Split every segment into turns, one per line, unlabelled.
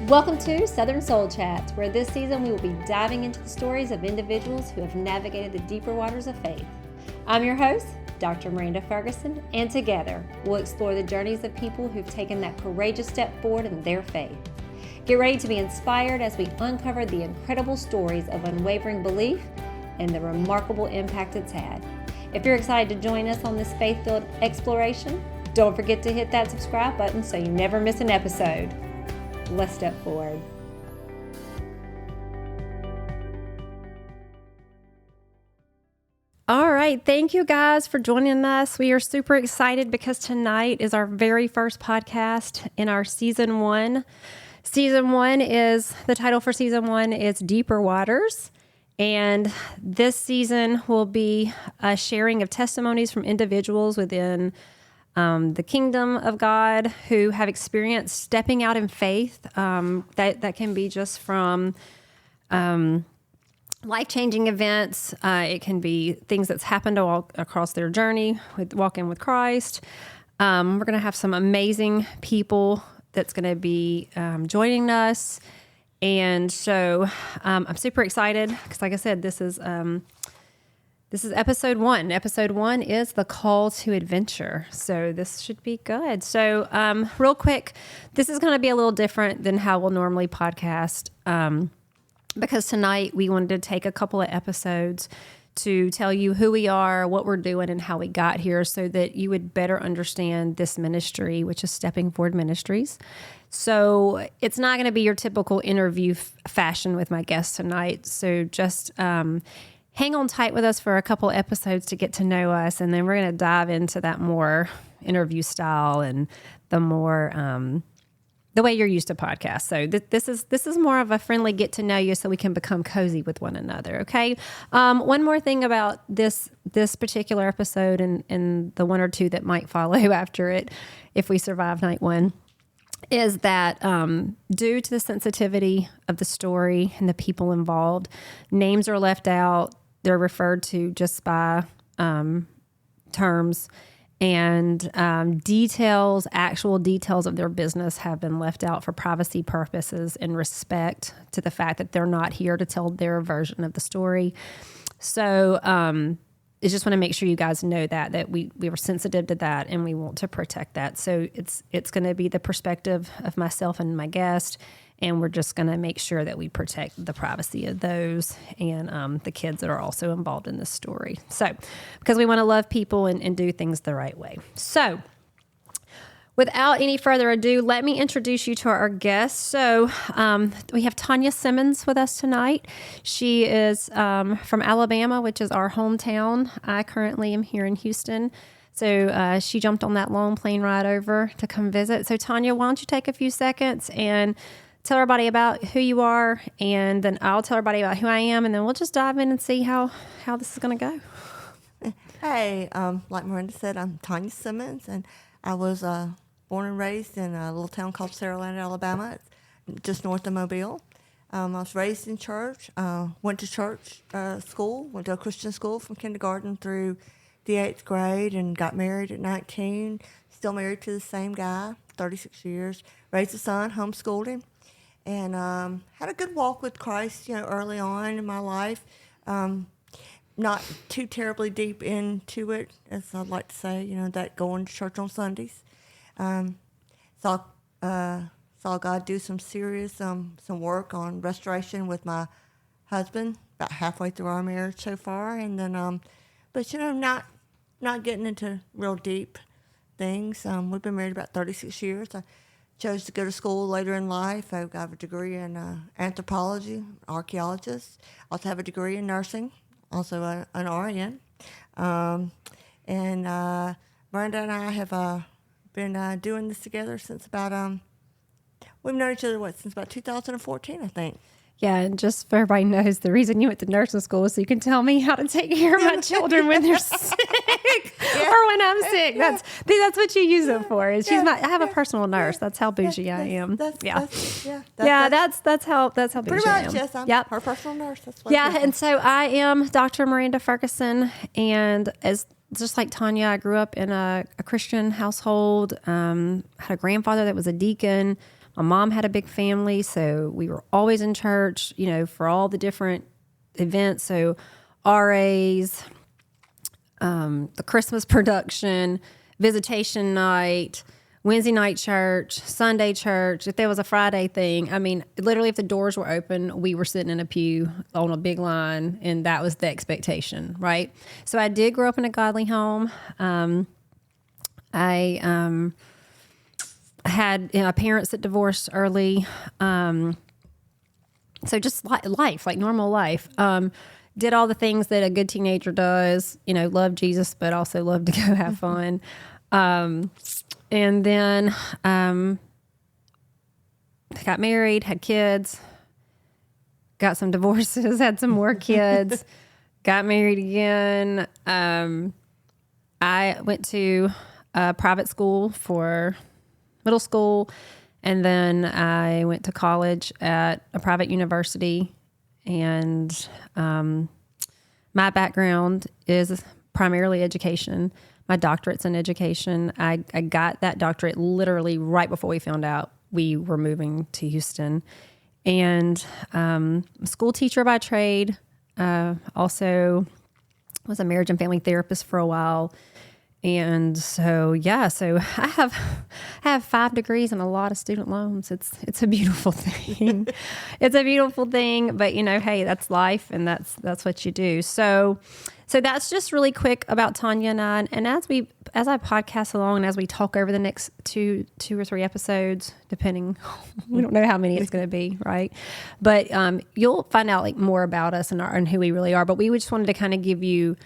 Welcome to Southern Soul Chats, where this season we will be diving into the stories of individuals who have navigated the deeper waters of faith. I'm your host, Dr. Miranda Ferguson, and together we'll explore the journeys of people who've taken that courageous step forward in their faith. Get ready to be inspired as we uncover the incredible stories of unwavering belief and the remarkable impact it's had. If you're excited to join us on this faith-filled exploration, don't forget to hit that subscribe button so you never miss an episode. Let's step forward. All right. Thank you guys for joining us. We are super excited because tonight is our very first podcast in our season 1. The title for season 1 is Deeper Waters. And this season will be a sharing of testimonies from individuals within the kingdom of God who have experienced stepping out in faith. That can be just from life-changing events. It can be things that's happened all across their journey with walking with Christ. We're going to have some amazing people that's going to be joining us. And so I'm super excited because, like I said, this is episode 1. Episode 1 is the call to adventure. So this should be good. So real quick, this is going to be a little different than how we'll normally podcast because tonight we wanted to take a couple of episodes to tell you who we are, what we're doing, and how we got here so that you would better understand this ministry, which is Stepping Forward Ministries. So it's not going to be your typical interview fashion with my guests tonight. So just hang on tight with us for a couple episodes to get to know us, and then we're going to dive into that more interview style and the more the way you're used to podcasts. So this is more of a friendly get to know you, so we can become cozy with one another. Okay. One more thing about this particular episode and the one or two that might follow after it, if we survive night 1, is that due to the sensitivity of the story and the people involved, names are left out. They're referred to just by terms, and actual details of their business have been left out for privacy purposes in respect to the fact that they're not here to tell their version of the story. So I just want to make sure you guys know that we were sensitive to that, and we want to protect that. So it's going to be the perspective of myself and my guest, and we're just going to make sure that we protect the privacy of those and the kids that are also involved in this story. So because we want to love people and do things the right way. So without any further ado, let me introduce you to our guest. So we have Tanya Simmons with us tonight. She is from Alabama, which is our hometown. I currently am here in Houston. So she jumped on that long plane ride over to come visit. So Tanya, why don't you take a few seconds and tell everybody about who you are, and then I'll tell everybody about who I am, and then we'll just dive in and see how this is going to go.
Hey, like Miranda said, I'm Tanya Simmons, and I was born and raised in a little town called Saraland, Alabama, just north of Mobile. I was raised in church, went to church school, went to a Christian school from kindergarten through the 8th grade, and got married at 19, still married to the same guy, 36 years, raised a son, homeschooled him, and had a good walk with Christ, early on in my life. Not too terribly deep into it, as I'd like to say, that going to church on Sundays. Saw God do some serious, some work on restoration with my husband about halfway through our marriage so far. And then, but not getting into real deep things. We've been married about 36 years. I chose to go to school later in life. I got a degree in anthropology, archaeologist. Also have a degree in nursing, also an RN. And Miranda and I have been doing this together since about, we've known each other, since about 2014, I think.
Yeah, and just for everybody knows, the reason you went to nursing school is so you can tell me how to take care of my children when they're sick or when I'm sick. That's what you use it for. Is I have a personal nurse. That's how bougie I am. That's how bougie
pretty
I
much,
am.
yes. I'm her personal nurse. That's what
and so I am Dr. Miranda Ferguson, and as just like Tanya, I grew up in a Christian household. Had a grandfather that was a deacon. My mom had a big family, so we were always in church, for all the different events. So RAs, the Christmas production, visitation night, Wednesday night church, Sunday church. If there was a Friday thing, I mean, literally if the doors were open, we were sitting in a pew on a big line, and that was the expectation, right? So I did grow up in a godly home. I had parents that divorced early. So just life, like normal life. Did all the things that a good teenager does, love Jesus, but also love to go have fun. And then got married, had kids, got some divorces, had some more kids, got married again. I went to a private school for middle school, and then I went to college at a private university. And my background is primarily education. My doctorate's in education. I got that doctorate literally right before we found out we were moving to Houston. And I'm a school teacher by trade. Also was a marriage and family therapist for a while. And so, so I have 5 degrees and a lot of student loans. It's a beautiful thing. It's a beautiful thing, but hey, that's life, and that's what you do. So that's just really quick about Tanya and I. And as I podcast along and as we talk over the next two or three episodes, depending, we don't know how many it's going to be, right? But you'll find out like more about us and who we really are. But we just wanted to kind of give you,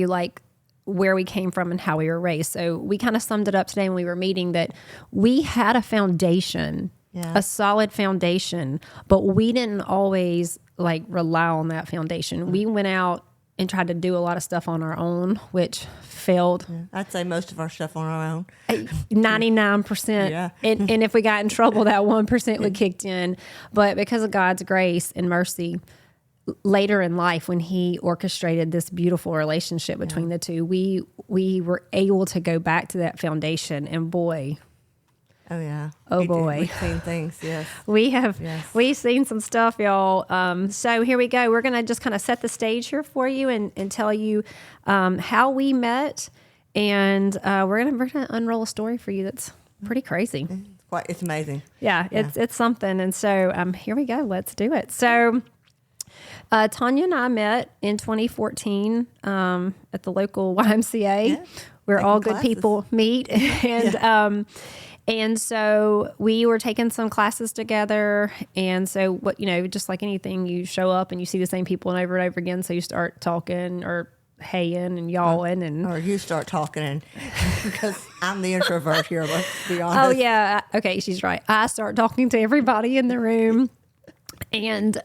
like where we came from and how we were raised. So we kind of summed it up today when we were meeting that we had a foundation, a solid foundation, but we didn't always like rely on that foundation. We went out and tried to do a lot of stuff on our own, which failed.
Yeah. I'd say most of our stuff on our own.
99%.
Yeah.
And if we got in trouble, that 1% would kicked in. But because of God's grace and mercy, later in life, when he orchestrated this beautiful relationship between the two, we were able to go back to that foundation, and boy.
Oh yeah.
Boy.
We've seen things, yes.
We've seen some stuff, y'all. So here we go. We're going to just kind of set the stage here for you and tell you how we met. And we're going to unroll a story for you that's pretty crazy.
It's amazing.
Yeah, it's something. And so here we go. Let's do it. So Tanya and I met in 2014 at the local YMCA, where all good people meet. And and so we were taking some classes together. And so what, just like anything, you show up and you see the same people and over again. So you start talking or heying and yawing,
or you start talking, because I'm the introvert here, let's be honest.
Oh yeah. Okay. She's right. I start talking to everybody in the room. And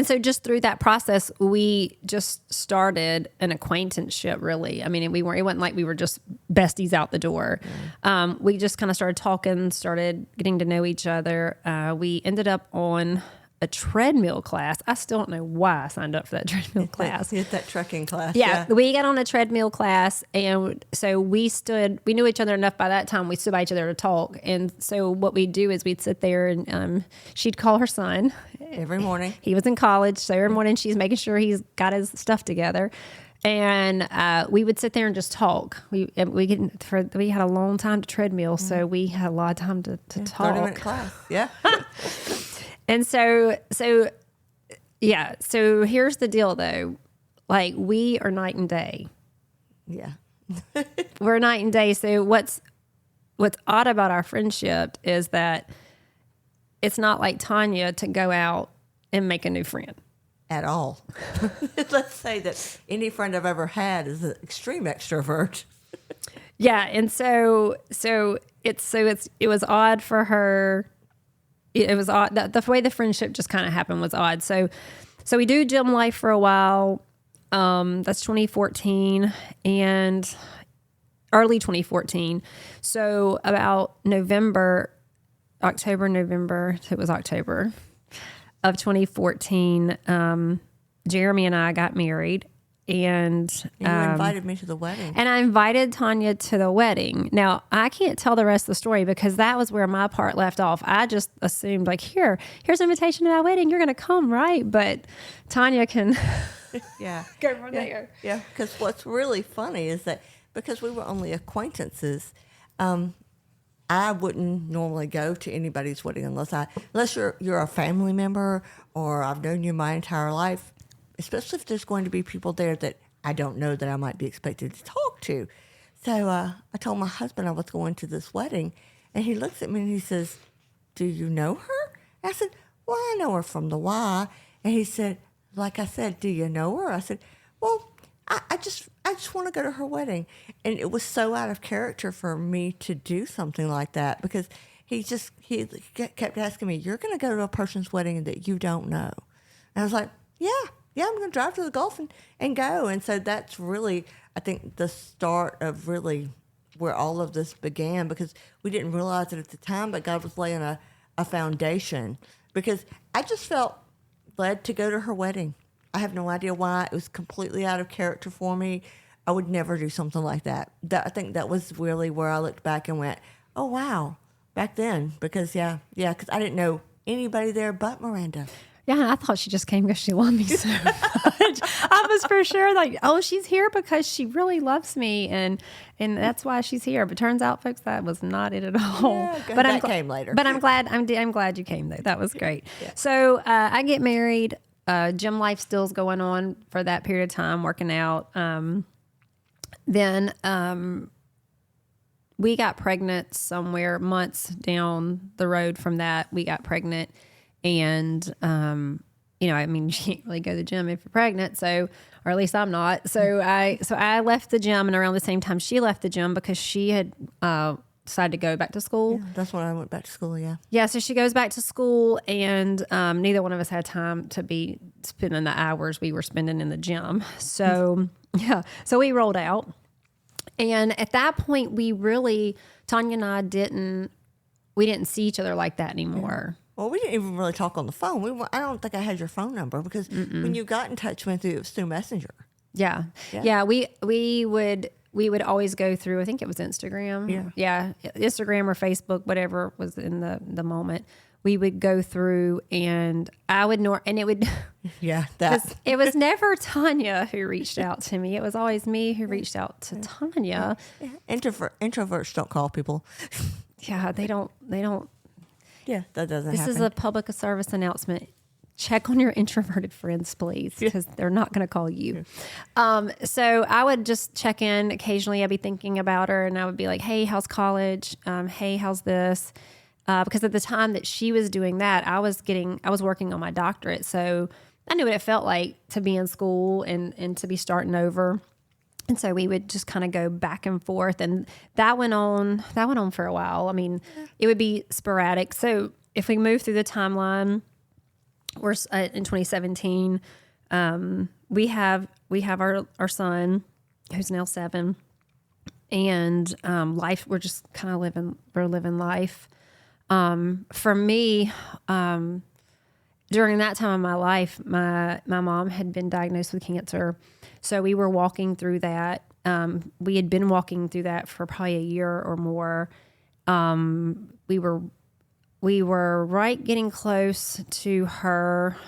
so just through that process, we just started an acquaintanceship, really. I mean, it wasn't like we were just besties out the door. We just kind of started talking, started getting to know each other. We ended up on a treadmill class. I still don't know why I signed up for that treadmill class.
Hit that trekking class.
Yeah, we got on a treadmill class, and so we knew each other enough by that time. We stood by each other to talk. And so what we'd do is we'd sit there, and she'd call her son.
Every morning.
He was in college, so every morning she's making sure he's got his stuff together. And we would sit there and just talk. We had a long time to treadmill, so we had a lot of time to talk.
30-minute class, yeah.
And so here's the deal, though. Like, we are night and day.
Yeah.
We're night and day. So what's odd about our friendship is that it's not like Tanya to go out and make a new friend.
At all. Let's say that any friend I've ever had is an extreme extrovert.
Yeah, and so it was odd for her. It was odd. The way the friendship just kind of happened was odd. So we do gym life for a while. That's 2014 and early 2014. So about October of 2014, Jeremy and I got married. and
You invited me to the wedding.
and I invited Tanya to the wedding. Now, I can't tell the rest of the story because that was where my part left off. I just assumed like, here's an invitation to my wedding. You're going to come, right? But Tanya can
Yeah.
go from there.
Yeah, because what's really funny is that because we were only acquaintances, I wouldn't normally go to anybody's wedding unless you're a family member or I've known you my entire life, especially if there's going to be people there that I don't know that I might be expected to talk to. So I told my husband I was going to this wedding, and he looks at me and he says, "Do you know her?" I said, "Well, I know her from the Y." And he said, like I said, "Do you know her?" I said, "Well, I just want to go to her wedding." And it was so out of character for me to do something like that because he kept asking me, "You're going to go to a person's wedding that you don't know?" And I was like, yeah, I'm going to drive to the Gulf and go. And so that's really, I think, the start of really where all of this began, because we didn't realize it at the time, but God was laying a foundation, because I just felt led to go to her wedding. I have no idea why. It was completely out of character for me. I would never do something like that. I think that was really where I looked back and went, oh, wow, back then. Because, because I didn't know anybody there but Miranda.
Yeah, I thought she just came because she loved me so much. I was for sure like, oh, she's here because she really loves me, and that's why she's here. But turns out, folks, that was not it at all.
Yeah,
but
that came later.
But I'm glad you came though. That was great. Yeah. So I get married. Gym life still's going on for that period of time, working out. Then we got pregnant somewhere months down the road from that. We got pregnant. And, you can't really go to the gym if you're pregnant. So, or at least I'm not. So I left the gym, and around the same time she left the gym because she had, decided to go back to school.
Yeah, that's when I went back to school. Yeah.
Yeah. So she goes back to school, and, neither one of us had time to be spending the hours we were spending in the gym. So so we rolled out, and at that point Tanya and I didn't see each other like that anymore.
Well, we didn't even really talk on the phone. I don't think I had your phone number because when you got in touch with me, it was through Messenger.
Yeah. We would always go through, I think it was Instagram. Yeah. Instagram or Facebook, whatever was in the moment. We would go through, and I would and it would.
Yeah, that.
It was never Tanya who reached out to me. It was always me who reached out to Tanya.
Yeah. Introverts don't call people.
Yeah, they don't.
Yeah, that doesn't
This
happen.
is a public service announcement. Check on your introverted friends, please, because they're not going to call you. So I would just check in. Occasionally I'd be thinking about her, and I would be like, hey, how's college? Hey, how's this? Because at the time that she was doing that, I was working on my doctorate. So I knew what it felt like to be in school and to be starting over. And so we would just kind of go back and forth, and that went on for a while. I mean, it would be sporadic. So if we move through the timeline, we're in 2017. We have our son, who's now 7, and life. We're just kind of living life. For me, during that time of my life, my mom had been diagnosed with cancer. So we were walking through that. We had been walking through that for probably a year or more. We were right getting close to her.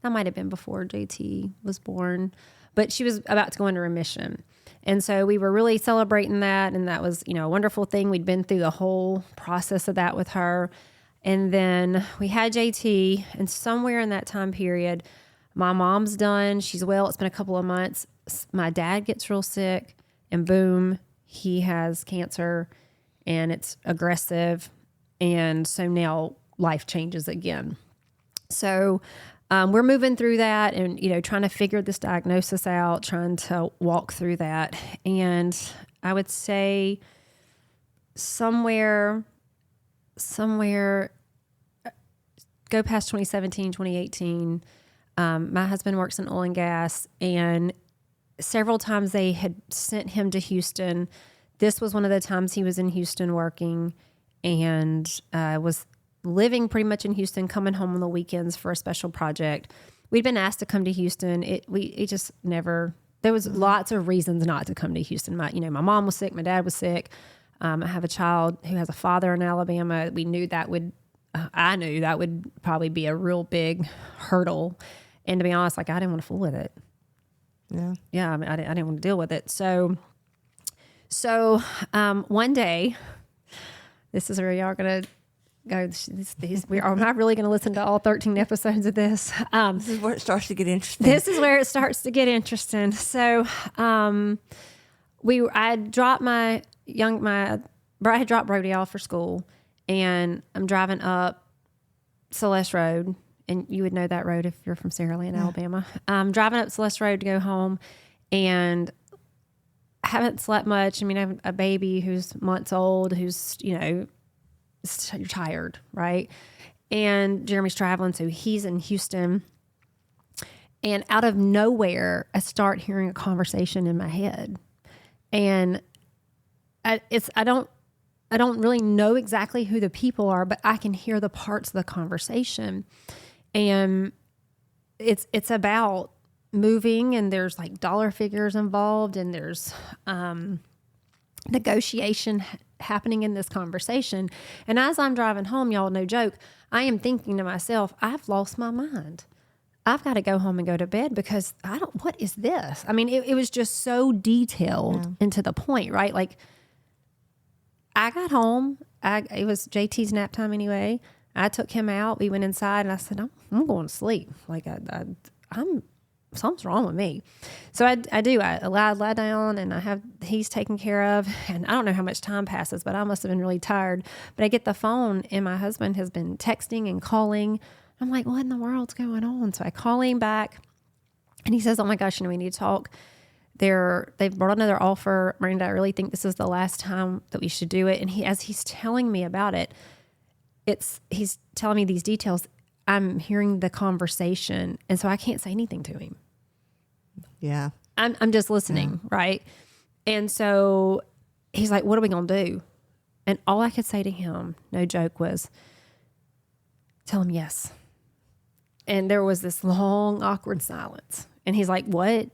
That might have been before JT was born, but she was about to go into remission. And so we were really celebrating that. And that was, a wonderful thing. We'd been through the whole process of that with her. And then we had JT, and somewhere in that time period, my mom's done. She's well. It's been a couple of months. My dad gets real sick, and boom, he has cancer, and it's aggressive. And so now life changes again. So we're moving through that, and, trying to figure this diagnosis out, trying to walk through that. And I would say somewhere go past 2017, 2018, my husband works in oil and gas, and several times they had sent him to Houston. This was one of the times he was in Houston working, and was living pretty much in Houston, coming home on the weekends for a special project. we'd been asked to come to Houston. It just never, there was lots of reasons not to come to Houston. My mom was sick. My dad was sick. I have a child who has a father in Alabama. We knew that would, I knew that would probably be a real big hurdle. And to be honest, like I didn't want to fool with it. Yeah. I mean, I didn't want to deal with it. So one day, this is where y'all are going to go. Am I really going to listen to all 13 episodes of this?
This is where it starts to get interesting.
So, I dropped Brad had dropped Brody off for school, and I'm driving up Celeste Road, and you would know that road if you're from Saraland, Alabama. I'm driving up Celeste Road to go home, and I haven't slept much. I mean, I have a baby who's months old, who's, you're tired, right? And Jeremy's traveling, so he's in Houston. And out of nowhere, I start hearing a conversation in my head. And I don't really know exactly who the people are, but I can hear the parts of the conversation. And it's about moving, and there's like dollar figures involved, and there's negotiation happening in this conversation. And as I'm driving home, y'all, no joke, I am thinking to myself, I've lost my mind. I've got to go home and go to bed because what is this? I mean, it was just so detailed and to the point, right? Like I got home, it was JT's nap time anyway. I took him out. We went inside, and I said, I'm going to sleep. Like I'm something's wrong with me. So I do. I lie down, and he's taken care of. And I don't know how much time passes, but I must have been really tired. But I get the phone, and my husband has been texting and calling. I'm like, what in the world's going on? So I call him back, and he says, oh my gosh, we need to talk. They've brought another offer. Miranda, I really think this is the last time that we should do it. And as he's telling me about it, he's telling me these details. I'm hearing the conversation, and so I can't say anything to him.
Yeah.
I'm just listening, right? And so he's like, what are we going to do? And all I could say to him, no joke, was tell him yes. And there was this long, awkward silence. And he's like, what?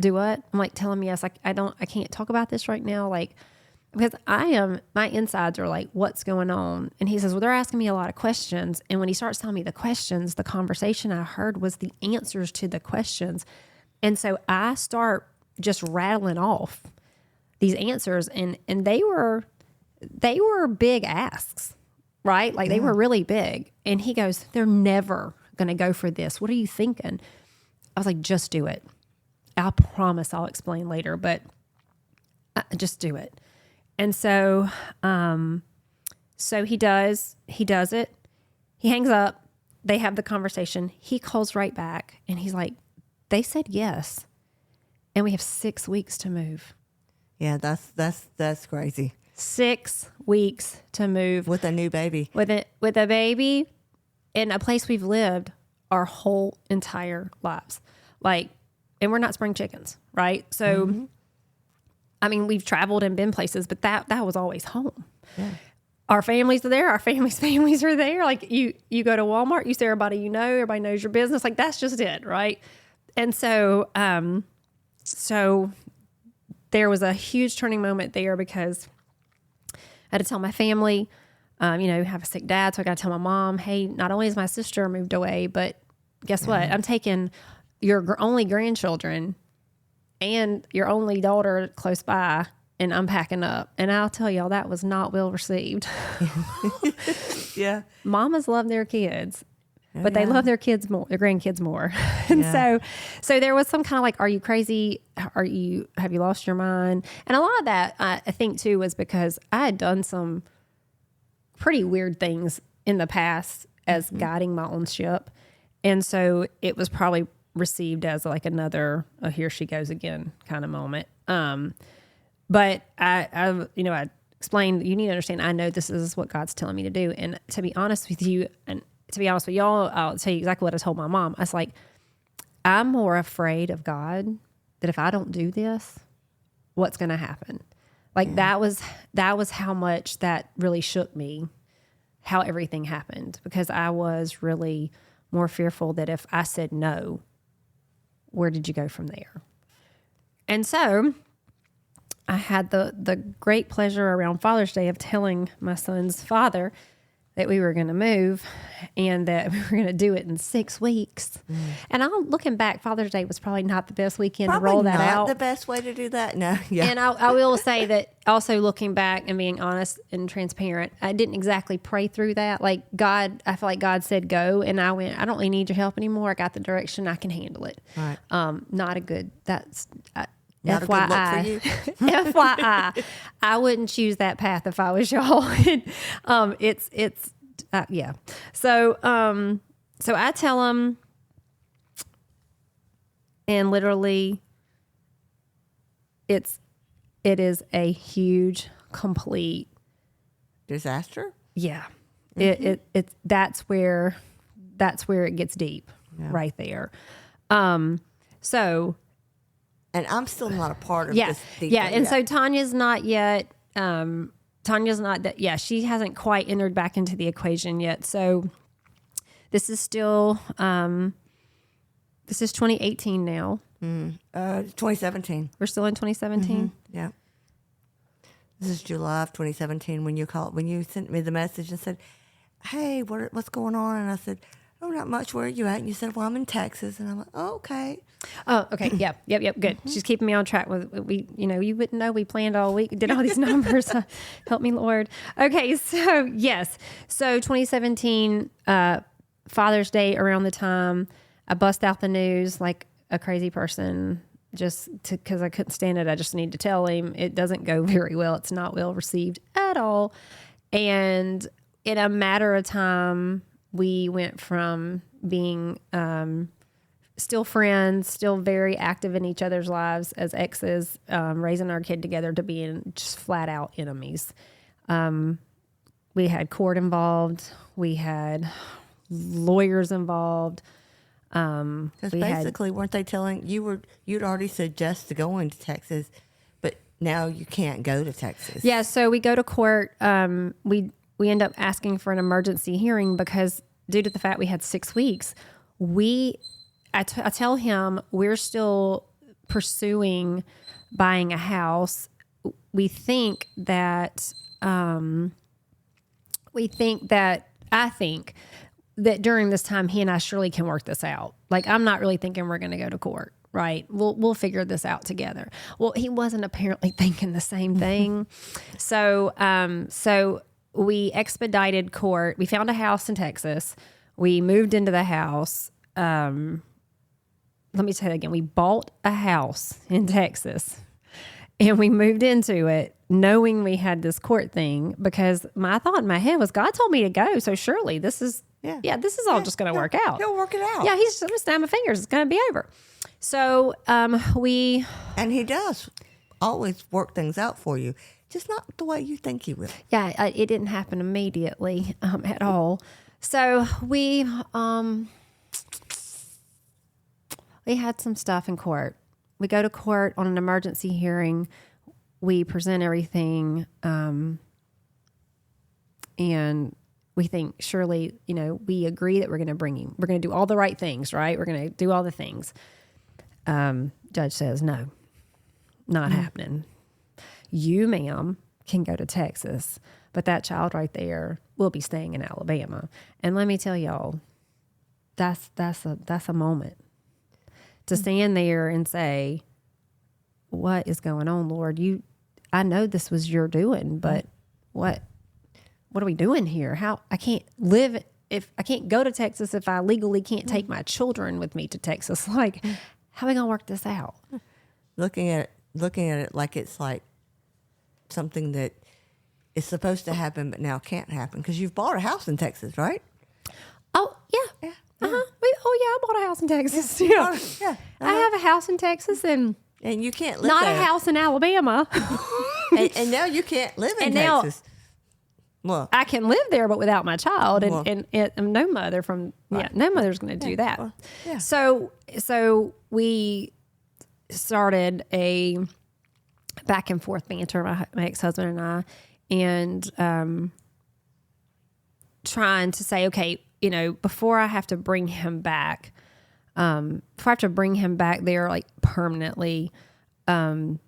Do what? I'm like, tell him yes. Like, I can't talk about this right now. Like, because my insides are like, what's going on? And he says, well, they're asking me a lot of questions. And when he starts telling me the questions, the conversation I heard was the answers to the questions. And so I start just rattling off these answers, and they were big asks, right? Like they were really big. And he goes, they're never going to go for this. What are you thinking? I was like, just do it. I promise I'll explain later, but just do it. And so, he does it. He hangs up. They have the conversation. He calls right back, and he's like, they said yes, and we have 6 weeks to move.
Yeah, that's crazy.
6 weeks to move
with a new baby.
With a baby in a place we've lived our whole entire lives. Like, and we're not spring chickens, right? So, I mean, we've traveled and been places, but that was always home. Yeah. Our families are there. Our families are there. Like you go to Walmart, you see everybody everybody knows your business. Like that's just it, right? And so, so there was a huge turning moment there because I had to tell my family, have a sick dad. So I got to tell my mom, hey, not only is my sister moved away, but guess what? I'm taking your only grandchildren and your only daughter close by, and I'm packing up. And I'll tell y'all, that was not well received.
Yeah.
Mamas love their kids, but they love their grandkids more. And so there was some kind of like, are you crazy? Have you lost your mind? And a lot of that, I think too, was because I had done some pretty weird things in the past as guiding my own ship. And so it was probably received as like another, oh, here she goes again kind of moment. But I explained, you need to understand, I know this is what God's telling me to do. And to be honest with you, and to be honest with y'all, I'll tell you exactly what I told my mom. I was like, I'm more afraid of God that if I don't do this, what's going to happen? Like that was how much that really shook me, how everything happened, because I was really more fearful that if I said no, where did you go from there? And so I had the great pleasure around Father's Day of telling my son's father that we were going to move and that we were going to do it in 6 weeks. And looking back, Father's Day was probably not the best weekend
Probably
to roll that
not
out.
the best way to do that. No, yeah.
And I will say that also looking back and being honest and transparent, I didn't exactly pray through that. Like I feel like God said go, and I went, I don't really need your help anymore. I got the direction. I can handle it.
Right.
Not a good, that's...
Not a good look for you.
FYI, I wouldn't choose that path if I was y'all. Yeah. So I tell him, and literally, it is a huge, complete
disaster.
Yeah. That's where it gets deep, right there. So.
And I'm still not a part of this.
Yeah. And so Tanya's not yet, she hasn't quite entered back into the equation yet. So this is still, this is 2018 now.
2017.
We're still in 2017.
Mm-hmm. Yeah. This is July of 2017 when you sent me the message and said, hey, what's going on? And I said, oh, not much. Where are you at? And you said, well, I'm in Texas. And I'm like, oh, okay.
Oh, okay. Yep. Good. Mm-hmm. She's keeping me on track with you wouldn't know we planned all week, did all these numbers. Help me, Lord. Okay. So yes. So 2017, Father's Day around the time I bust out the news like a crazy person because I couldn't stand it. I just need to tell him it doesn't go very well. It's not well received at all. And in a matter of time, we went from being, still friends, still very active in each other's lives as exes, raising our kid together, to being just flat out enemies. We had court involved. We had lawyers involved.
Because basically, weren't they telling you'd already said yes to going to Texas, but now you can't go to Texas?
Yeah. So we go to court. We end up asking for an emergency hearing because due to the fact we had 6 weeks, I tell him we're still pursuing buying a house. I think that during this time, he and I surely can work this out. Like, I'm not really thinking we're going to go to court, right? We'll figure this out together. Well, he wasn't apparently thinking the same thing. So we expedited court. We found a house in Texas. We moved into the house. Let me say that again. We bought a house in Texas and we moved into it knowing we had this court thing because my thought in my head was God told me to go. So surely this is all just going to work out.
He'll work it out.
Yeah. He's just snap my fingers. It's going to be over. So, and
he does always work things out for you. Just not the way you think he will.
Yeah. It didn't happen immediately, at all. So we had some stuff in court. We go to court on an emergency hearing. We present everything. And we think surely, we agree that we're going to do all the right things, right? We're going to do all the things. Judge says, no, not happening. You, ma'am, can go to Texas, but that child right there will be staying in Alabama. And let me tell y'all, that's a moment to stand there and say, what is going on, Lord? I know this was your doing, but what are we doing here? How I can't live if I can't go to Texas if I legally can't take my children with me to Texas. Like, how are we gonna work this out?
Looking at it like it's like something that is supposed to happen but now can't happen because you've bought a house in Texas, right?
Oh yeah. I bought a house in Texas. Yeah. I have a house in Texas and
you can't live
not
there.
a house in Alabama.
and now you can't live in Texas. Well,
I can live there, but without my child, and no mother no mother's going to do that.
Well, yeah.
So we started a back and forth banter, my ex-husband and I, and trying to say, okay, before I have to bring him back, there like permanently, can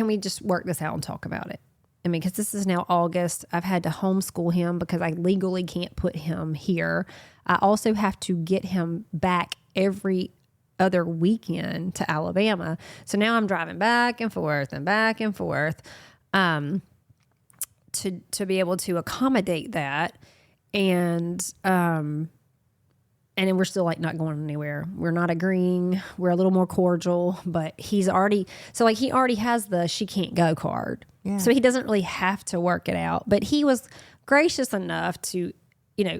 we just work this out and talk about it? I mean, because this is now August. I've had to homeschool him because I legally can't put him here. I also have to get him back every other weekend to Alabama. So now I'm driving back and forth to be able to accommodate that. And then we're still like not going anywhere. We're not agreeing. We're a little more cordial, but he already has the she can't go card. Yeah. So he doesn't really have to work it out, but he was gracious enough to,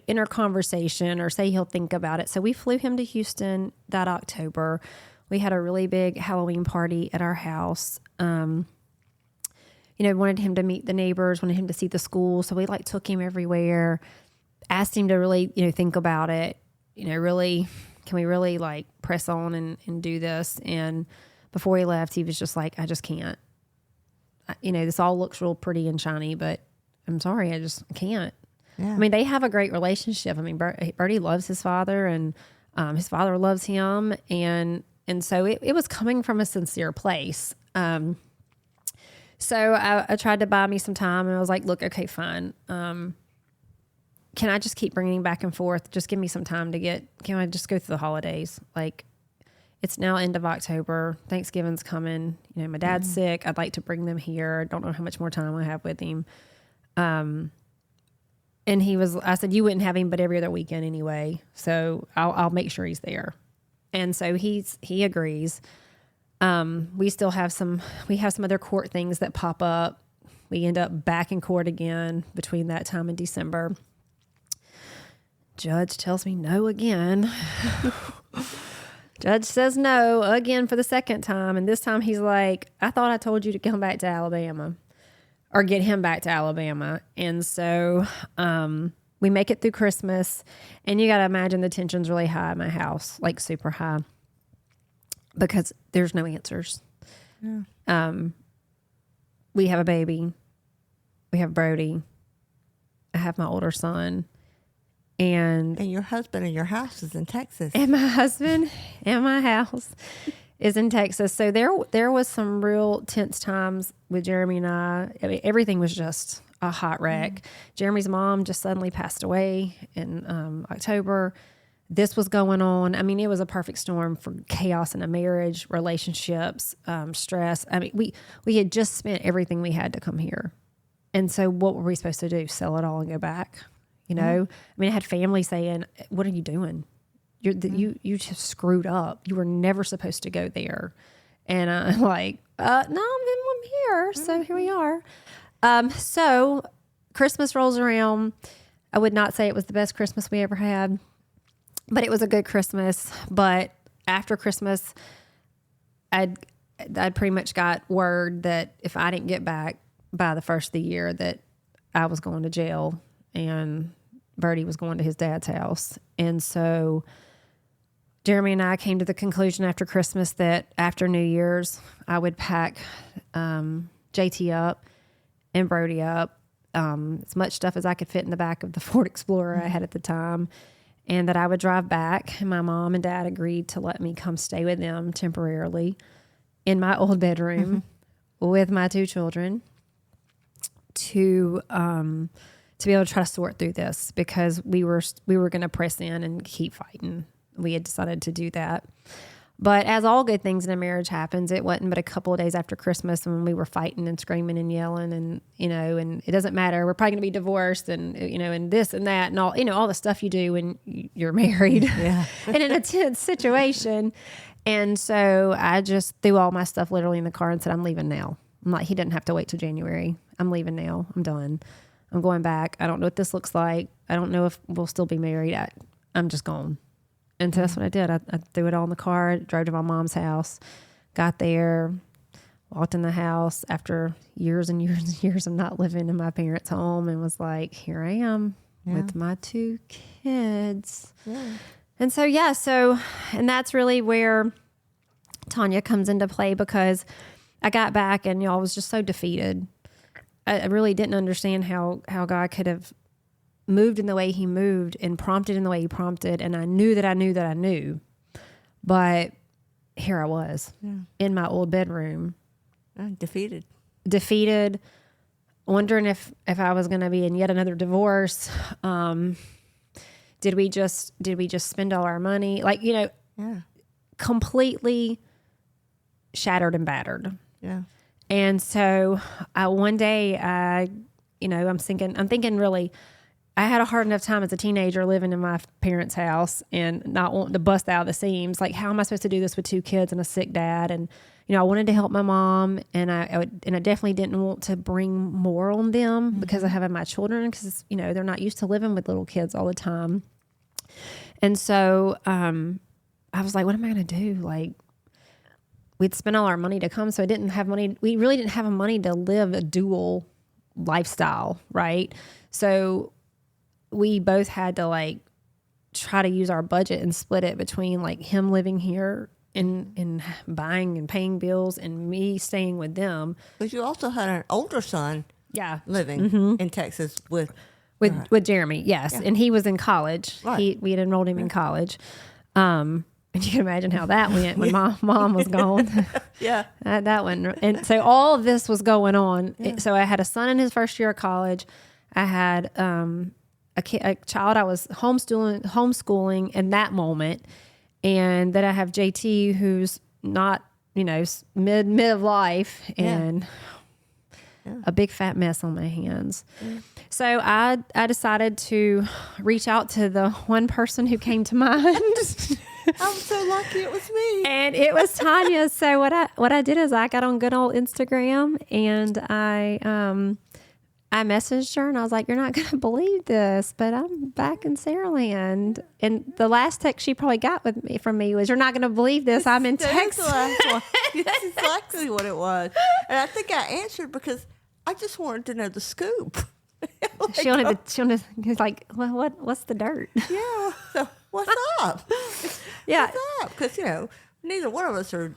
enter conversation or say he'll think about it. So we flew him to Houston that October. We had a really big Halloween party at our house. Wanted him to meet the neighbors, wanted him to see the school. So we like took him everywhere, asked him to really, think about it. Really, can we really like press on and do this? And before he left, he was just like, I just can't. This all looks real pretty and shiny, but I'm sorry, I just can't. Yeah. I mean, they have a great relationship. I mean, Bertie loves his father, and his father loves him, and so it was coming from a sincere place. So I tried to buy me some time, and I was like, look, okay, fine. Can I just keep bringing him back and forth? Just give me some time can I just go through the holidays? Like, it's now end of October. Thanksgiving's coming. My dad's sick. I'd like to bring them here. Don't know how much more time I have with him. And I said, you wouldn't have him but every other weekend anyway. So I'll make sure he's there. And so he agrees. We have some other court things that pop up. We end up back in court again between that time and December. Judge tells me no again. Judge says no again for the second time. And this time he's like, I thought I told you to come back to Alabama or get him back to Alabama. And so we make it through Christmas. And you got to imagine the tension's really high in my house, like super high, because there's no answers. Yeah. We have a baby. We have Brody. I have my older son. And
your husband and your house is in Texas.
And my husband and my house is in Texas. So there was some real tense times with Jeremy and I. I mean, everything was just a hot wreck. Mm. Jeremy's mom just suddenly passed away in October. This was going on. I mean, it was a perfect storm for chaos in a marriage, relationships, stress. I mean, we had just spent everything we had to come here. And so what were we supposed to do? Sell it all and go back? I mean, I had family saying, what are you doing? You just screwed up. You were never supposed to go there. And I'm like, no, I'm here. So here we are. So Christmas rolls around. I would not say it was the best Christmas we ever had, but it was a good Christmas. But after Christmas, I'd pretty much got word that if I didn't get back by the first of the year, that I was going to jail and Bertie was going to his dad's house. And so Jeremy and I came to the conclusion after Christmas that after New Year's, I would pack JT up and Brody up, as much stuff as I could fit in the back of the Ford Explorer I had at the time, and that I would drive back. And my mom and dad agreed to let me come stay with them temporarily in my old bedroom with my two children to be able to try to sort through this, because we were going to press in and keep fighting. We had decided to do that. But as all good things in a marriage happens, it wasn't but a couple of days after Christmas when we were fighting and screaming and yelling and it doesn't matter. We're probably going to be divorced and, and this and that and all, all the stuff you do when you're married in an intense situation. And so I just threw all my stuff literally in the car and said, I'm leaving now. I'm like, he didn't have to wait till January. I'm leaving now. I'm done. I'm going back. I don't know what this looks like. I don't know if we'll still be married. I'm just gone. And so that's what I did. I threw it all in the car, drove to my mom's house, got there, walked in the house after years and years and years of not living in my parents' home, and was like, here I am with my two kids. Yeah. And so, and that's really where Tanya comes into play, because I got back and y'all was just so defeated. I really didn't understand how God could have moved in the way he moved and prompted in the way he prompted. And I knew that I knew that I knew. But here I was in my old bedroom.
Defeated,
wondering if I was going to be in yet another divorce. Did we just spend all our money? Like, completely shattered and battered.
Yeah.
And so one day I'm thinking really, I had a hard enough time as a teenager living in my parents' house and not wanting to bust out of the seams. Like, how am I supposed to do this with 2 kids and a sick dad? And, I wanted to help my mom, and I definitely didn't want to bring more on them because of having my children, because, they're not used to living with little kids all the time. And so I was like, what am I going to do? Like, we'd spent all our money to come, so I didn't have money. We really didn't have money to live a dual lifestyle, right? So we both had to try to use our budget and split it between him living here and buying and paying bills and me staying with them.
But you also had an older son living in Texas with
Jeremy, yes. Yeah. And he was in college. Right. We had enrolled him in college. And you can imagine how that went when mom was gone.
Yeah.
That one. And so all of this was going on. Yeah. So I had a son in his first year of college. I had a child I was homeschooling in that moment. And then I have JT, who's not, mid of life, and a big fat mess on my hands. Yeah. So I decided to reach out to the one person who came to mind.
I'm so lucky it was me.
And it was Tanya. So what I did is I got on good old Instagram, and I messaged her, and I was like, you're not going to believe this, but I'm back in Saraland. And the last text she probably got from me was, you're not going to believe this. I'm in Texas.
That's exactly what it was. And I think I answered because I just wanted to know the scoop.
She wanted like, well, what's the dirt?
Yeah. So what's up?
Yeah.
What's up? Because, neither one of us are,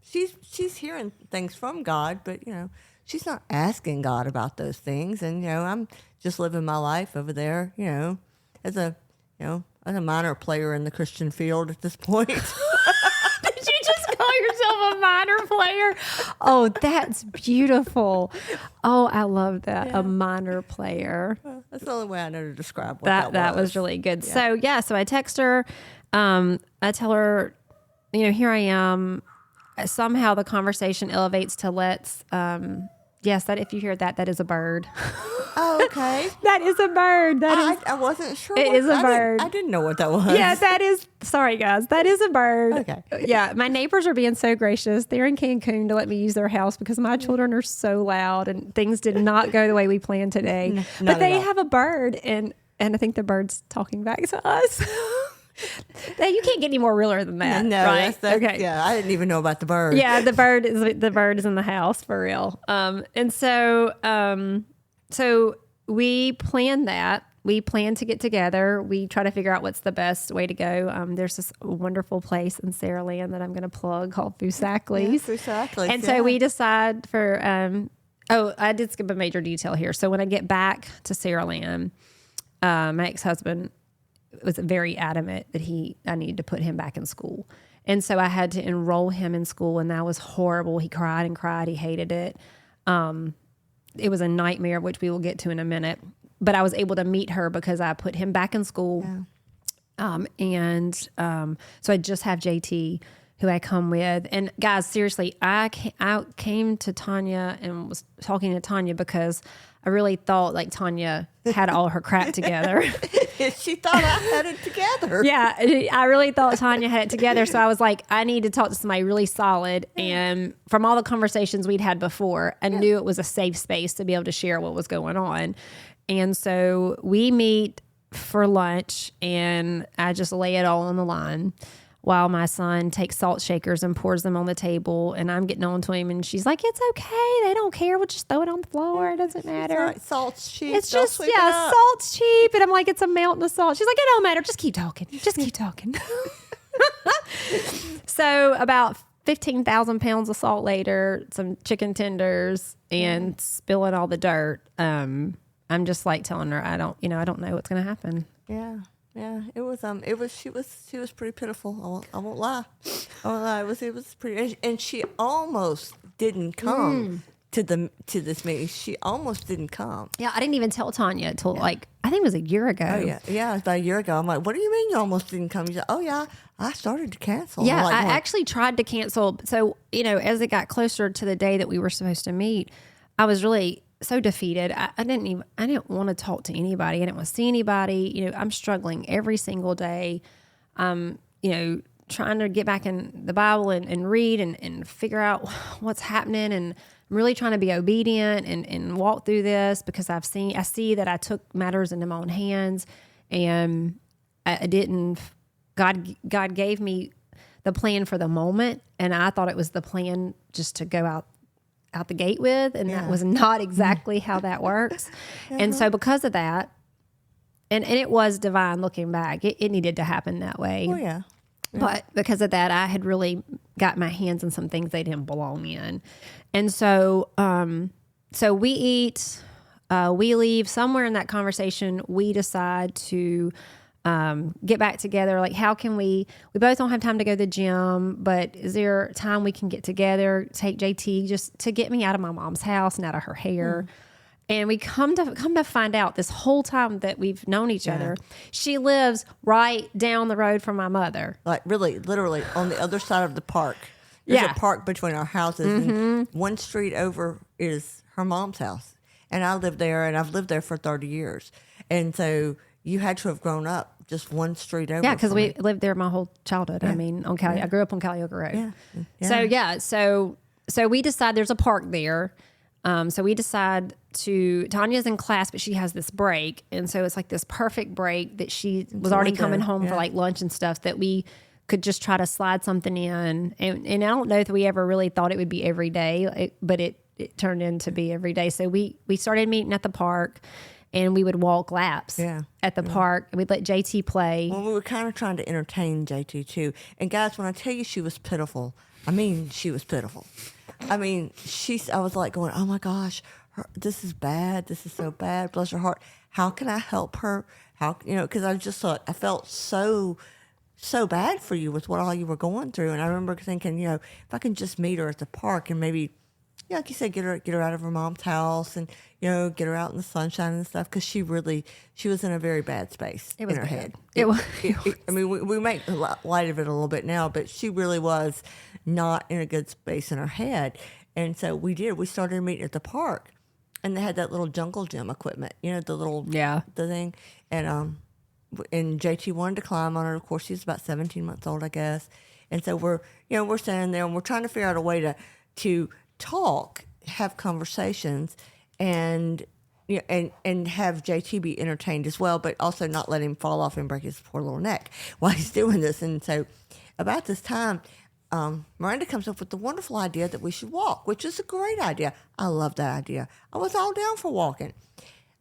she's hearing things from God, but, she's not asking God about those things. And, I'm just living my life over there, as a minor player in the Christian field at this point.
Did you just call yourself a minor player? Oh, that's beautiful. Oh, I love that. Yeah. A minor player.
That's the only way I know to describe what
that was really good. Yeah. So I text her. I tell her, here I am. Somehow the conversation elevates to let's, yes, that if you hear that is a bird.
Oh, okay.
That is a bird.
I wasn't sure.
It is a bird.
I didn't know what that was.
Yeah, that is. Sorry, guys. That is a bird.
Okay.
Yeah, my neighbors are being so gracious. They're in Cancun to let me use their house because my children are so loud and things did not go the way we planned today. But they have a bird, and I think the bird's talking back to us. You can't get any more realer than that.
No,
right?
That's,
okay.
Yeah, I didn't even know about the bird.
Yeah, the bird is in the house for real. And so we planned that. We plan to get together. We try to figure out what's the best way to go. There's this wonderful place in Saraland that I'm going to plug called Fusackley's.
Yeah, Fusackley's.
And so we decide for, I did skip a major detail here. So when I get back to Saraland, my ex-husband was very adamant that I needed to put him back in school. And so I had to enroll him in school, and that was horrible. He cried and cried. He hated it. It was a nightmare, which we will get to in a minute. But I was able to meet her because I put him back in school. Yeah. So I just have JT, who I come with. And guys, seriously, I came to Tanya and was talking to Tanya because I really thought like Tanya had all her crap together.
She thought I had it together.
Yeah, I really thought Tanya had it together. So I was like, I need to talk to somebody really solid. And from all the conversations we'd had before, I knew it was a safe space to be able to share what was going on. And so we meet for lunch, and I just lay it all on the line while my son takes salt shakers and pours them on the table, and I'm getting on to him, and she's like, it's okay. They don't care. We'll just throw it on the floor. It doesn't matter.
Right. Salt's cheap.
It's just, salt's cheap. And I'm like, it's a mountain of salt. She's like, it don't matter. Just keep talking. Just keep talking. So about 15,000 pounds of salt later, some chicken tenders, and spilling all the dirt. I'm just like telling her, I don't know what's going to happen.
Yeah. Yeah, she was pretty pitiful. I won't lie. It was pretty, and she almost didn't come to this meeting. She almost didn't come.
Yeah, I didn't even tell Tanya until like, I think it was a year ago.
Oh, yeah, it was about a year ago. I'm like, what do you mean you almost didn't come? You said, oh yeah, I started to cancel.
Yeah,
like,
I actually tried to cancel. So, as it got closer to the day that we were supposed to meet, I was really so defeated. I didn't want to talk to anybody. I didn't want to see anybody. I'm struggling every single day. Trying to get back in the Bible and read and figure out what's happening, and really trying to be obedient and walk through this, because I see that I took matters into my own hands, and I didn't. God gave me the plan for the moment, and I thought it was the plan just to go out the gate with, and that was not exactly how that works. And so because of that, and it was divine looking back, it needed to happen that way.
Oh yeah.
But because of that, I had really got my hands on some things they didn't belong in. And so so we eat, we leave. Somewhere in that conversation, we decide to get back together. Like, how can we both don't have time to go to the gym, but is there time we can get together, take JT just to get me out of my mom's house and out of her hair? And we come to find out, this whole time that we've known each other, she lives right down the road from my mother.
Like, really, literally on the other side of the park. There's a park between our houses, and one street over is her mom's house. And I live there, and I've lived there for 30 years. And so you had to have grown up just one street over.
Yeah, because we lived there my whole childhood.
Yeah.
I mean, I grew up on Calliope Road.
Yeah.
So we decide there's a park there. So we decide Tanya's in class, but she has this break. And so it's like this perfect break that she was already coming home for like lunch and stuff, that we could just try to slide something in. And I don't know if we ever really thought it would be every day, but it turned into be every day. So we started meeting at the park, and we would walk laps at the park. We'd let JT play.
Well, we were kind of trying to entertain JT too. And guys, when I tell you she was pitiful, I mean, she was pitiful. I mean, I was like going, oh my gosh, this is bad. This is so bad. Bless her heart. How can I help her? Because I just thought, I felt so bad for you with what all you were going through. And I remember thinking, if I can just meet her at the park and maybe, like you said, get her out of her mom's house, and get her out in the sunshine and stuff, because she was in a very bad space in her head. I mean, we make light of it a little bit now, but she really was not in a good space in her head. And so we started meeting at the park, and they had that little jungle gym equipment, the little the thing, and JT wanted to climb on it. Of course, she's about 17 months old, I guess. And so we're standing there, and we're trying to figure out a way to talk, have conversations, and have JT be entertained as well, but also not let him fall off and break his poor little neck while he's doing this. And so about this time, Miranda comes up with the wonderful idea that we should walk, which is a great idea. I love that idea. I was all down for walking.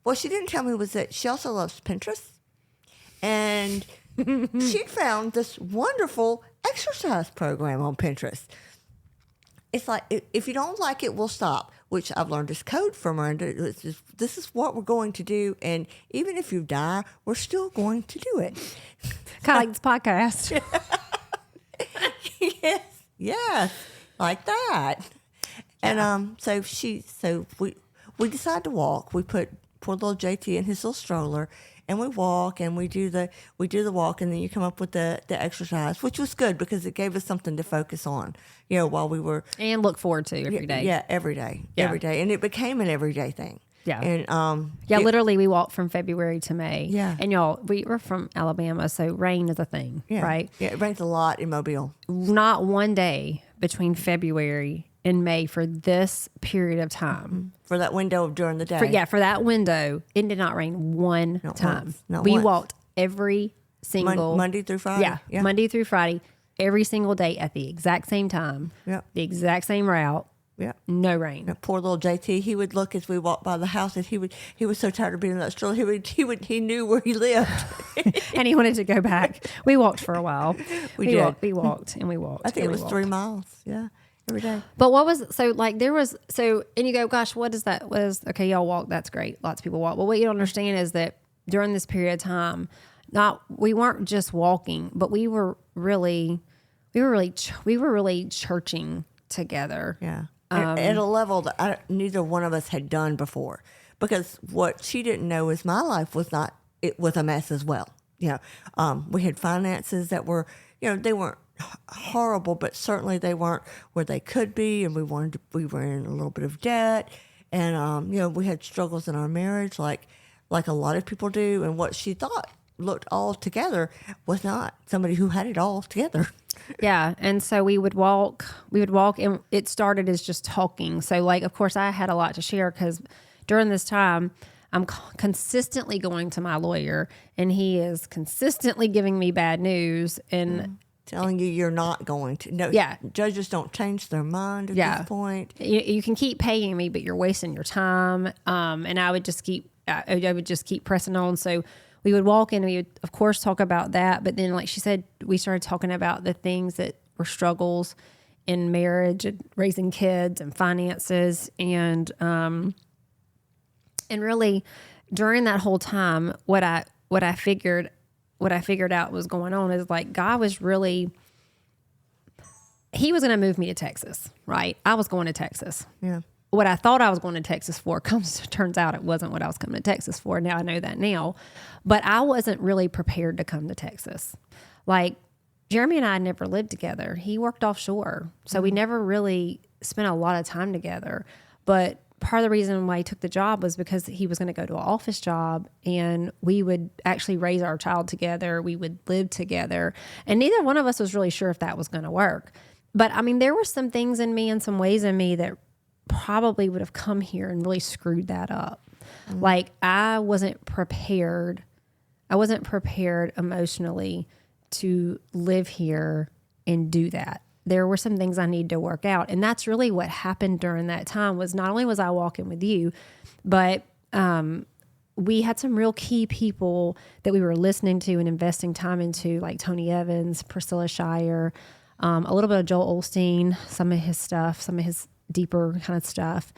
What she didn't tell me was that she also loves Pinterest, and she'd found this wonderful exercise program on Pinterest. It's like, if you don't like it, we'll stop, which I've learned is code from her. This is what we're going to do. And even if you die, we're still going to do it.
Kind of like this podcast.
Yes, like that. And so we decide to walk. We put poor little JT in his little stroller, and we walk, and we do the walk, and then you come up with the exercise, which was good because it gave us something to focus on, while we were, and
look forward to every day.
Yeah, every day, and it became an everyday thing.
Yeah,
and
literally we walked from February to May.
Yeah,
and y'all, we're from Alabama, so rain is a thing, right?
Yeah, it rains a lot in Mobile.
Not one day between February and May for this period of time.
For that window during the day.
For that window, it did not rain one time.
Not
we
once.
Walked every single
Monday through Friday.
Yeah, Monday through Friday, every single day at the exact same time.
Yep.
The exact same route.
Yeah,
no rain.
Now, poor little JT, he would look as we walked by the house, and he was so tired of being in that stroller. He knew where he lived,
and he wanted to go back. We walked for a while.
We did.
We walked, and we walked.
I think it was 3 miles. Yeah, every day.
But what was, so like there was, so, and you go, gosh, what is that? What is, okay, y'all walk. That's great. Lots of people walk. But what you don't understand is that during this period of time, we weren't just walking, but we were really churching together.
Yeah. At a level that neither one of us had done before. Because what she didn't know is my life was it was a mess as well. We had finances that were, they weren't horrible, but certainly they weren't where they could be. And we were in a little bit of debt. And, we had struggles in our marriage like a lot of people do. And what she thought looked all together was not somebody who had it all together.
Yeah. And so we would walk and it started as just talking. So like, of course I had a lot to share because during this time I'm consistently going to my lawyer and he is consistently giving me bad news and
telling you you're not going to. No,
yeah.
Judges don't change their mind at this point.
You can keep paying me, but you're wasting your time. And I would just keep pressing on. So we would walk in and we would, of course, talk about that. But then, like she said, we started talking about the things that were struggles in marriage and raising kids and finances. And really during that whole time, what I figured out was going on is like God was really, he was going to move me to Texas, right? I was going to Texas.
Yeah.
What I thought I was going to Texas for turns out it wasn't what I was coming to Texas for. Now I know that now, but I wasn't really prepared to come to Texas. Like Jeremy and I never lived together. He worked offshore. So we never really spent a lot of time together, but part of the reason why he took the job was because he was going to go to an office job and we would actually raise our child together. We would live together. And neither one of us was really sure if that was going to work. But I mean, there were some things in me and some ways in me that probably would have come here and really screwed that up. Mm-hmm. Like I wasn't prepared emotionally to live here and do that. There were some things I needed to work out. And that's really what happened during that time was not only was I walking with you, but we had some real key people that we were listening to and investing time into, like Tony Evans, Priscilla Shire, a little bit of Joel Osteen, some of his stuff, some of his deeper kind of stuff.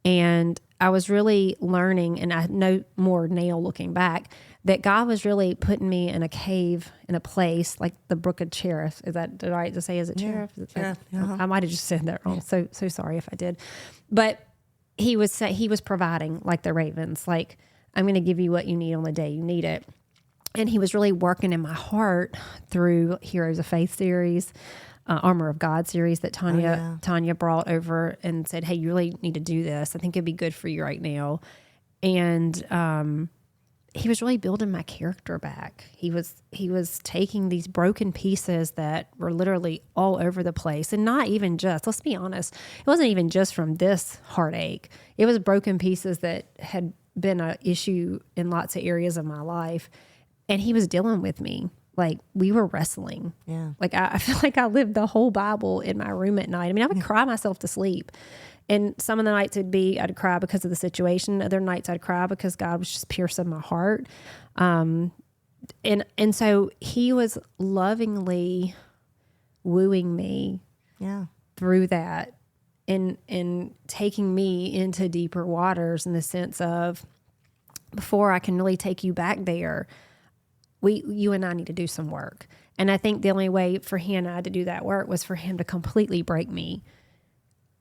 And I was really learning, and I know more now looking back, that God was really putting me in a cave, in a place like the Brook of Cherith. Is that right to say? Is it Cherith?
Yeah.
I might have just said that wrong. So sorry if I did. But he was providing like the ravens, like I'm going to give you what you need on the day you need it. And he was really working in my heart through Heroes of Faith series, Armor of God series that Tanya brought over and said, hey, you really need to do this. I think it'd be good for you right now. And he was really building my character back. He was taking these broken pieces that were literally all over the place, and not even just, let's be honest, it wasn't even just from this heartache. It was broken pieces that had been an issue in lots of areas of my life. And he was dealing with me. Like we were wrestling.
Yeah.
Like I feel like I lived the whole Bible in my room at night. I mean, I would cry myself to sleep. And some of the nights I'd cry because of the situation. Other nights I'd cry because God was just piercing my heart. And so he was lovingly wooing me through that and taking me into deeper waters in the sense of, before I can really take you back there, you and I need to do some work. And I think the only way for him and I to do that work was for him to completely break me,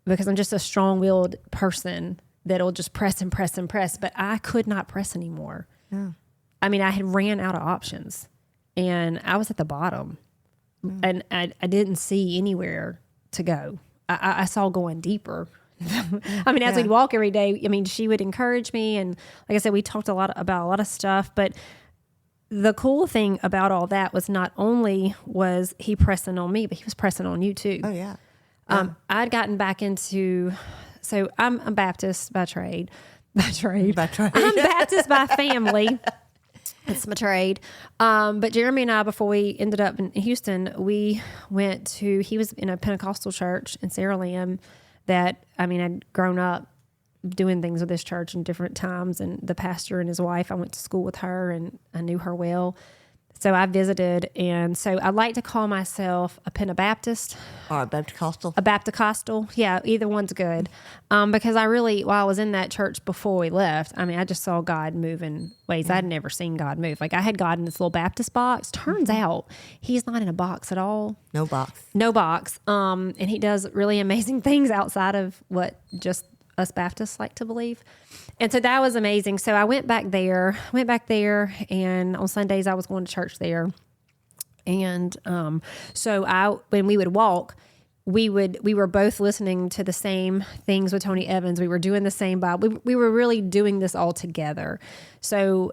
because I'm just a strong-willed person that'll just press and press and press. But I could not press anymore. Yeah. I mean, I had ran out of options and I was at the bottom and I didn't see anywhere to go. I saw going deeper. I mean, as we'd walk every day, I mean, she would encourage me. And like I said, we talked about a lot of stuff, but the cool thing about all that was not only was he pressing on me, but he was pressing on you too.
Oh yeah.
I'd gotten back into, so I'm a Baptist by trade. I'm Baptist by family. It's my trade. But Jeremy and I, before we ended up in Houston, he was in a Pentecostal church in Saraland that, I mean, I'd grown up doing things with this church in different times, and the pastor and his wife, I went to school with her and I knew her well. So I visited, and so I like to call myself a Pentabaptist,
Or a Baptist-costal.
a Baptist-costal. Yeah, either one's good. Because while I was in that church before we left, I mean, I just saw God move in ways I'd never seen God move. Like I had God in this little Baptist box. Turns out he's not in a box at all.
No box.
No box. And he does really amazing things outside of what just us Baptists like to believe. And so that was amazing. So I went back there, and on Sundays I was going to church there. And when we would walk, we were both listening to the same things with Tony Evans. We were doing the same Bible. We were really doing this all together. So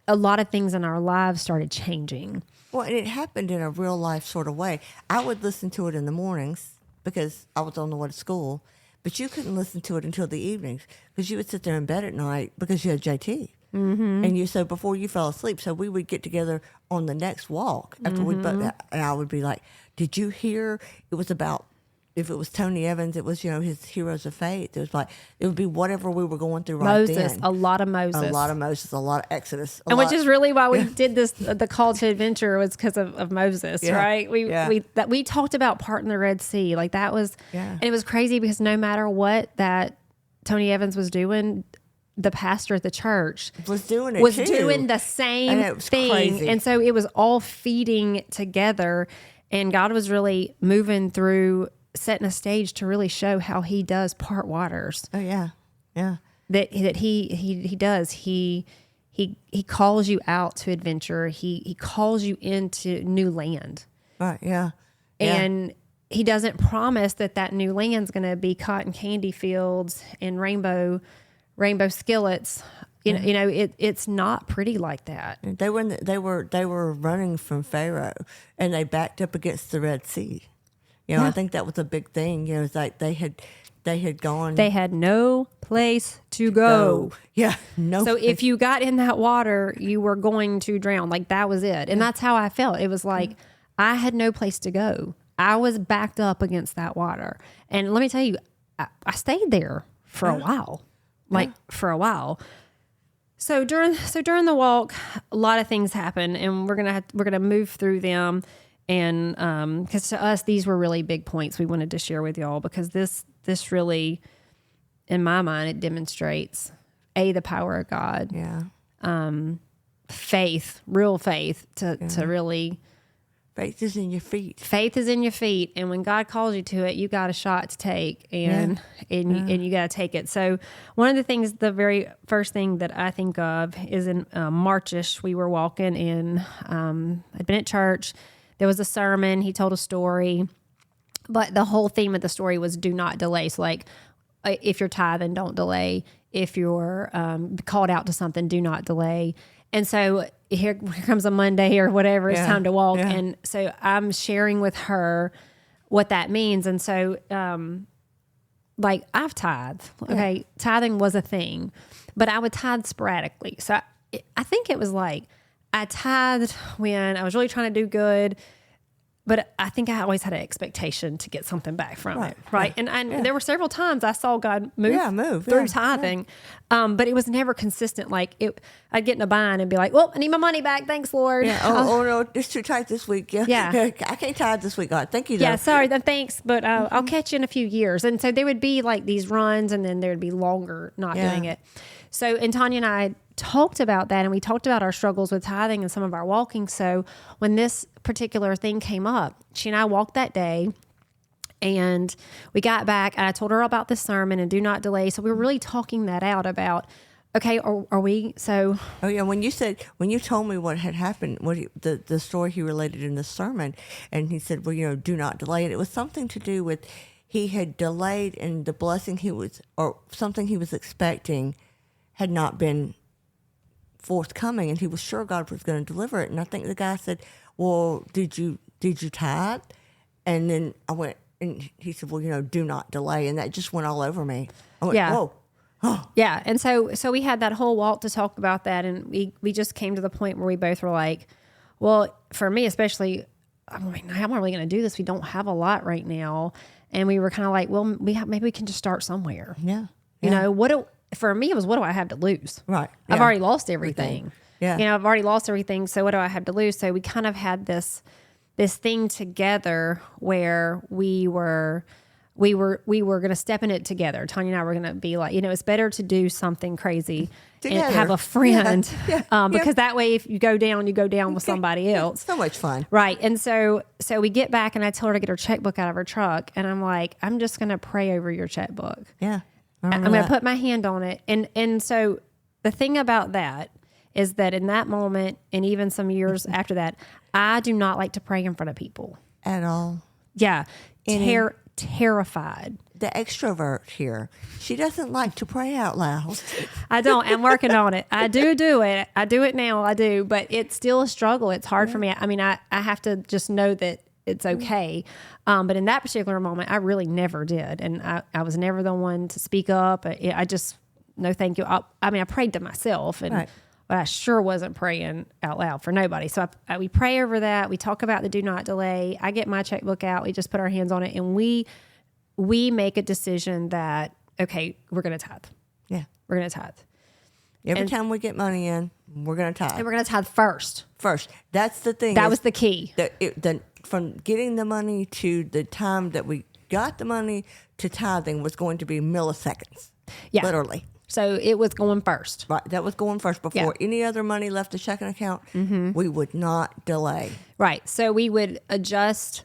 a lot of things in our lives started changing.
Well, and it happened in a real life sort of way. I would listen to it in the mornings because I was on the way to school, but you couldn't listen to it until the evenings because you would sit there in bed at night because you had JT. Mm-hmm. And so before you fell asleep, so we would get together on the next walk after and I would be like, did you hear? It was about, if it was Tony Evans, it was, his heroes of faith. It was like, it would be whatever we were going through right then.
Moses, a lot of Moses,
a lot of Exodus.
Which is really why we did this, the call to adventure was because of Moses, right? We talked about parting the Red Sea. Like that was, and it was crazy because no matter what that Tony Evans was doing, the pastor at the church
was doing
the same thing.
Crazy.
And so it was all feeding together, and God was really moving through, setting a stage to really show how he does part waters.
Oh yeah. Yeah.
That he does. He calls you out to adventure. He calls you into new land.
Right. Yeah.
And he doesn't promise that new land's going to be cotton candy fields and rainbow skillets. It's not pretty like that.
They were running from Pharaoh, and they backed up against the Red Sea. I think that was a big thing. It's like they had gone.
They had no place to go.
Yeah, no.
So if you got in that water, you were going to drown. Like that was it. And that's how I felt. It was like I had no place to go. I was backed up against that water. And let me tell you, I stayed there for a while. For a while. So during the walk, a lot of things happen, and we're gonna move through them. And because to us, these were really big points we wanted to share with y'all, because this really, in my mind, it demonstrates the power of God.
Yeah.
Faith, real faith to really.
Faith is in your feet.
Faith is in your feet, and when God calls you to it, you got a shot to take, and you got to take it. So one of the things, the very first thing that I think of is in Marchish. We were walking in. I'd been at church. There was a sermon. He told a story, but the whole theme of the story was do not delay. So like, if you're tithing, don't delay. If you're called out to something, do not delay. And so here comes a Monday or whatever, it's time to walk. Yeah. And so I'm sharing with her what that means. And so, I've tithed. Okay. Tithing was a thing, but I would tithe sporadically. So I think it was like I tithed when I was really trying to do good, but I think I always had an expectation to get something back from it. Right. Yeah. And there were several times I saw God move through tithing. Yeah. But it was never consistent. Like I'd get in a bind and be like, well, I need my money back. Thanks, Lord.
Yeah. Oh no, it's too tight this week. Yeah. I can't tithe this week, God. Thank you, though.
Yeah, sorry, thanks. But I'll catch you in a few years. And so there would be like these runs, and then there'd be longer not doing it. So, and Tanya and I talked about that, and we talked about our struggles with tithing and some of our walking. So when this particular thing came up, she and I walked that day, and we got back, and I told her about this sermon and do not delay. So we were really talking that out about, okay, are we so?
Oh yeah, when you told me what had happened, the story he related in the sermon, and he said, well, do not delay it. It was something to do with he had delayed, and the blessing something he was expecting had not been forthcoming, and he was sure God was going to deliver it. And I think the guy said, well, did you tithe? And then I went, and he said, well, do not delay. And that just went all over me. I went, whoa. Oh.
Yeah. And so we had that whole walk to talk about that. And we just came to the point where we both were like, well, for me, especially, I'm like, how am I really going to do this? We don't have a lot right now. And we were kind of like, well, maybe we can just start somewhere.
Yeah.
You know, for me, it was, what do I have to lose?
Right.
I've
Yeah.
already lost everything.
Yeah.
You know, I've already lost everything. So what do I have to lose? So we kind of had this thing together where we were going to step in it together. Tanya and I were going to be like, you know, it's better to do something crazy
Together.
and have a friend
Yeah.
because that way, if you go down with somebody else.
So much fun.
Right. And so we get back and I tell her to get her checkbook out of her truck. And I'm like, I'm just going to pray over your checkbook.
Yeah.
I'm going to put my hand on it. And so the thing about that is that in that moment, and even some years after that, I do not like to pray in front of people.
At all.
Yeah. Terrified.
The extrovert here, she doesn't like to pray out loud.
I don't. I'm working on it. I do it. I do it now. I do. But it's still a struggle. It's hard for me. I mean, I have to just know that it's okay. But in that particular moment, I really never did. And I was never the one to speak up. I just, no thank you. I prayed to myself. And but I sure wasn't praying out loud for nobody. So we pray over that. We talk about the do not delay. I get my checkbook out. We just put our hands on it. And we make a decision that, okay, we're going to tithe.
Yeah.
We're going to tithe.
Every time we get money in, we're going to tithe.
And we're going to tithe first.
That's the thing.
That was the key.
From getting the money to the time that we got the money to tithing was going to be milliseconds.
Yeah.
Literally.
So it was going first.
Right. That was going first. Before any other money left the checking account, we would not delay.
Right. So we would adjust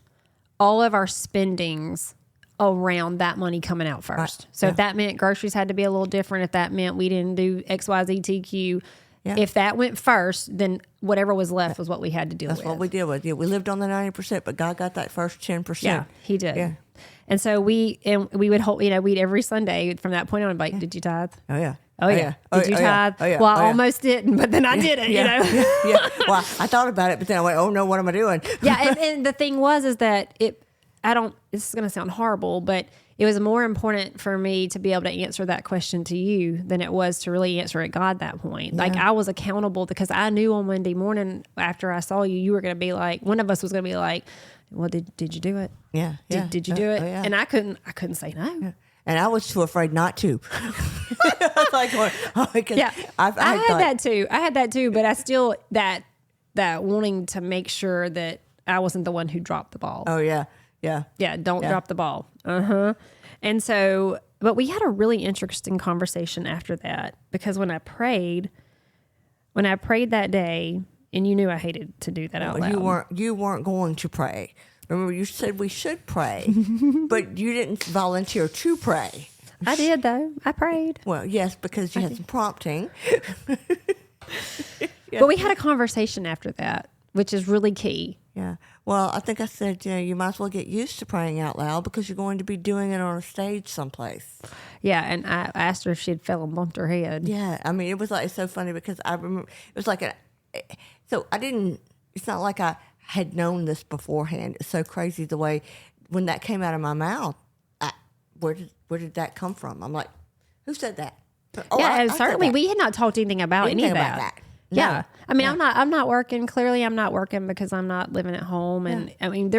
all of our spendings around that money coming out first.
Right.
So if that meant groceries had to be a little different, if that meant we didn't do XYZTQ, if that went first, then whatever was left was what we had to deal with.
That's what we did with. Yeah, we lived on the 90%, but God got that first 10%.
Yeah, he did.
Yeah.
And so we would hold, we'd every Sunday from that point on be like, did you tithe?
Oh, yeah.
Oh, yeah. Did you tithe?
Oh, yeah.
Well, I almost didn't, but then I did it, you know?
Yeah. Well, I thought about it, but then I went, oh, no, what am I doing?
Yeah. And the thing is that this is going to sound horrible, but it was more important for me to be able to answer that question to you than it was to really answer it God at that point. Yeah. Like I was accountable because I knew on Monday morning after I saw you were going to be like, one of us was going to be like, well, did you do it?
Yeah.
Did you do it?
Yeah.
And I couldn't say no.
Yeah. And I was too afraid not to. I was like,
I had that too, but I still that wanting to make sure that I wasn't the one who dropped the ball.
Oh yeah.
Yeah, don't drop the ball. And so, but we had a really interesting conversation after that because when I prayed that day, and you knew I hated to do that out loud.
You weren't going to pray. Remember, you said we should pray, but you didn't volunteer to pray.
I did though. I prayed.
Well, yes, because you had some prompting.
But we had a conversation after that, which is really key.
Yeah. Well, I think I said, you might as well get used to praying out loud because you're going to be doing it on a stage someplace.
Yeah, and I asked her if she had fell and bumped her head.
Yeah, I mean, it was like so funny because I remember it was like it's not like I had known this beforehand. It's so crazy the way when that came out of my mouth, where did that come from? I'm like, who said that? Oh,
yeah, and certainly we had not talked anything about any of that.
No.
Yeah. I mean, I'm not working. Clearly I'm not working because I'm not living at home. And I mean,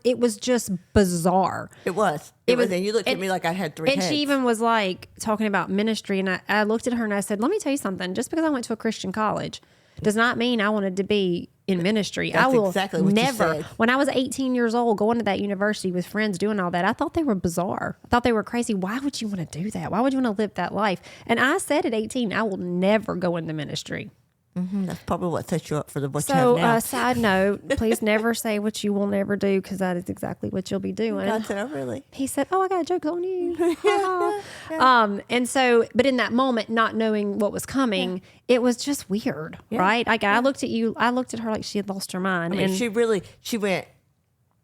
it was just bizarre.
It was. And you looked at me like I had three heads.
And she even was like talking about ministry. And I looked at her and I said, let me tell you something. Just because I went to a Christian college does not mean I wanted to be in ministry.
That's
I will
exactly what
never.
You said.
When I was 18 years old, going to that university with friends, doing all that, I thought they were bizarre. I thought they were crazy. Why would you want to do that? Why would you want to live that life? And I said at 18, I will never go into ministry.
Mm-hmm. That's probably what sets you up for what you
have
now.
So, side note, please never say what you will never do because that is exactly what you'll be doing.
God said, oh, really?
He said, oh, I got a joke on you. Yeah. And so, but in that moment, not knowing what was coming, it was just weird, right? Like I looked at you, I looked at her like she had lost her mind.
I mean, she went,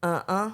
I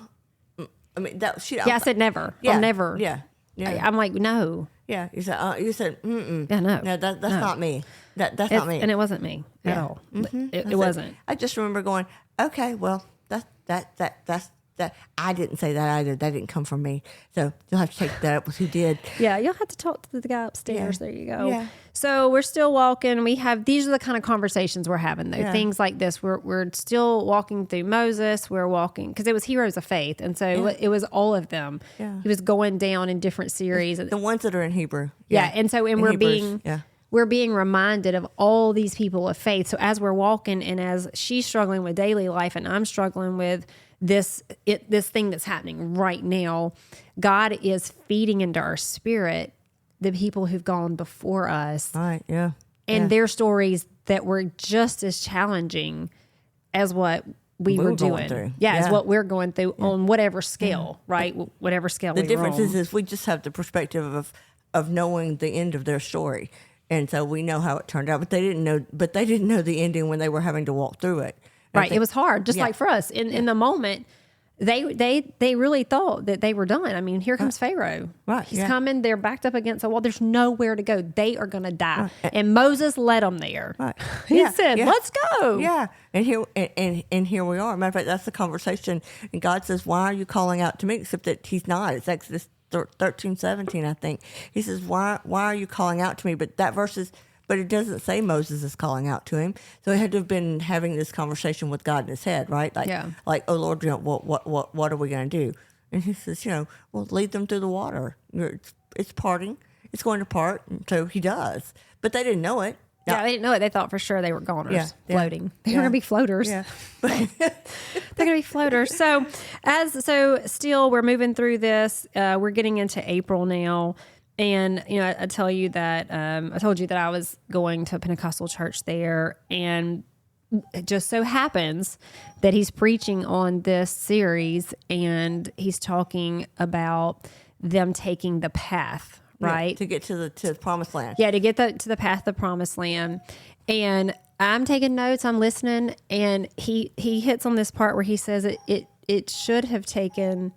mean,
I said never.
Yeah,
I'll never.
Yeah.
I'm like, no.
Yeah. You said, mm-mm.
Yeah, no.
No, that's not me. That's not me.
And it wasn't me at all. Mm-hmm. It wasn't.
I just remember going, okay, well, that's that I didn't say that either. That didn't come from me. So you'll have to take that up with who did.
Yeah, you'll have to talk to the guy upstairs.
Yeah.
There you go.
Yeah.
So we're still walking. These are the kind of conversations we're having though.
Yeah.
Things like this. We're still walking through Moses. We're walking because it was Heroes of Faith, and so it was all of them.
Yeah.
He was going down in different series.
The ones that are in Hebrew.
Yeah, and so
In
we're
Hebrews,
we're being reminded of all these people of faith. So as we're walking, and as she's struggling with daily life, and I'm struggling with this thing that's happening right now, God is feeding into our spirit the people who've gone before us,
Right. Yeah.
and their stories that were just as challenging as what we were
going
doing.
through.
As what we're going through on whatever scale, right? Whatever scale.
The
we
difference
were on.
is we just have the perspective of knowing the end of their story, and so we know how it turned out. But they didn't know. But they didn't know the ending when they were having to walk through it. And I
Right.
think-
It was hard, just like for us. In the moment, they really thought that they were done. I mean, here comes Pharaoh.
Right,
He's
yeah.
coming. They're backed up against a wall. There's nowhere to go. They are going to die. And Moses led them there.
Right.
He
Yeah,
said,
yeah.
let's go.
Yeah, and here we are. Matter of fact, that's the conversation. And God says, "Why are you calling out to me?" Except that He's not. It's Exodus 13:17, I think. He says, "Why are you calling out to me?" But that verse is. But it doesn't say Moses is calling out to him. So he had to have been having this conversation with God in his head, right? Like, oh Lord, what are we going to do? And he says, well, lead them through the water. It's parting. It's going to part. And so he does. But they didn't know it.
Yeah, they didn't know it. They thought for sure they were goners, floating. They were
Yeah.
going to be floaters.
Yeah.
They're going to be floaters. So still we're moving through this. We're getting into April now. And, I tell you that, I told you that I was going to a Pentecostal church there, and it just so happens that he's preaching on this series, and he's talking about them taking the path, right?
To get to the promised land.
Yeah, to get to the path of the promised land. And I'm taking notes, I'm listening, and he hits on this part where he says it should have taken...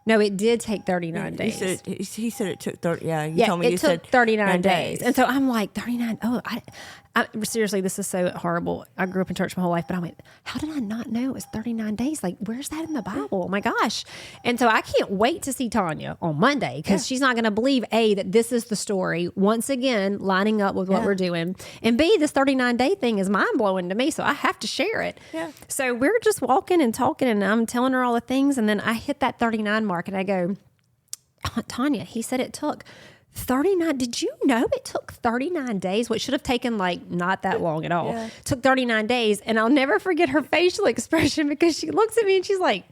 No, it did take 39 days.
He said it took 30. Yeah, you told me you
took
said
39 days. And so I'm like, 39. Oh, I seriously, this is so horrible. I grew up in church my whole life, but I'm like, how did I not know it was 39 days? Like, where's that in the Bible? Oh my gosh. And so I can't wait to see Tanya on Monday, because she's not going to believe, A, that this is the story once again lining up with what we're doing. And B, this 39 day thing is mind blowing to me. So I have to share it.
Yeah.
So we're just walking and talking, and I'm telling her all the things. And then I hit that 39 mark, and I go, Tanya, he said it took 39. Did you know it took 39 days? What should have taken like not that long at all.
Yeah.
Took 39 days. And I'll never forget her facial expression, because she looks at me and she's like,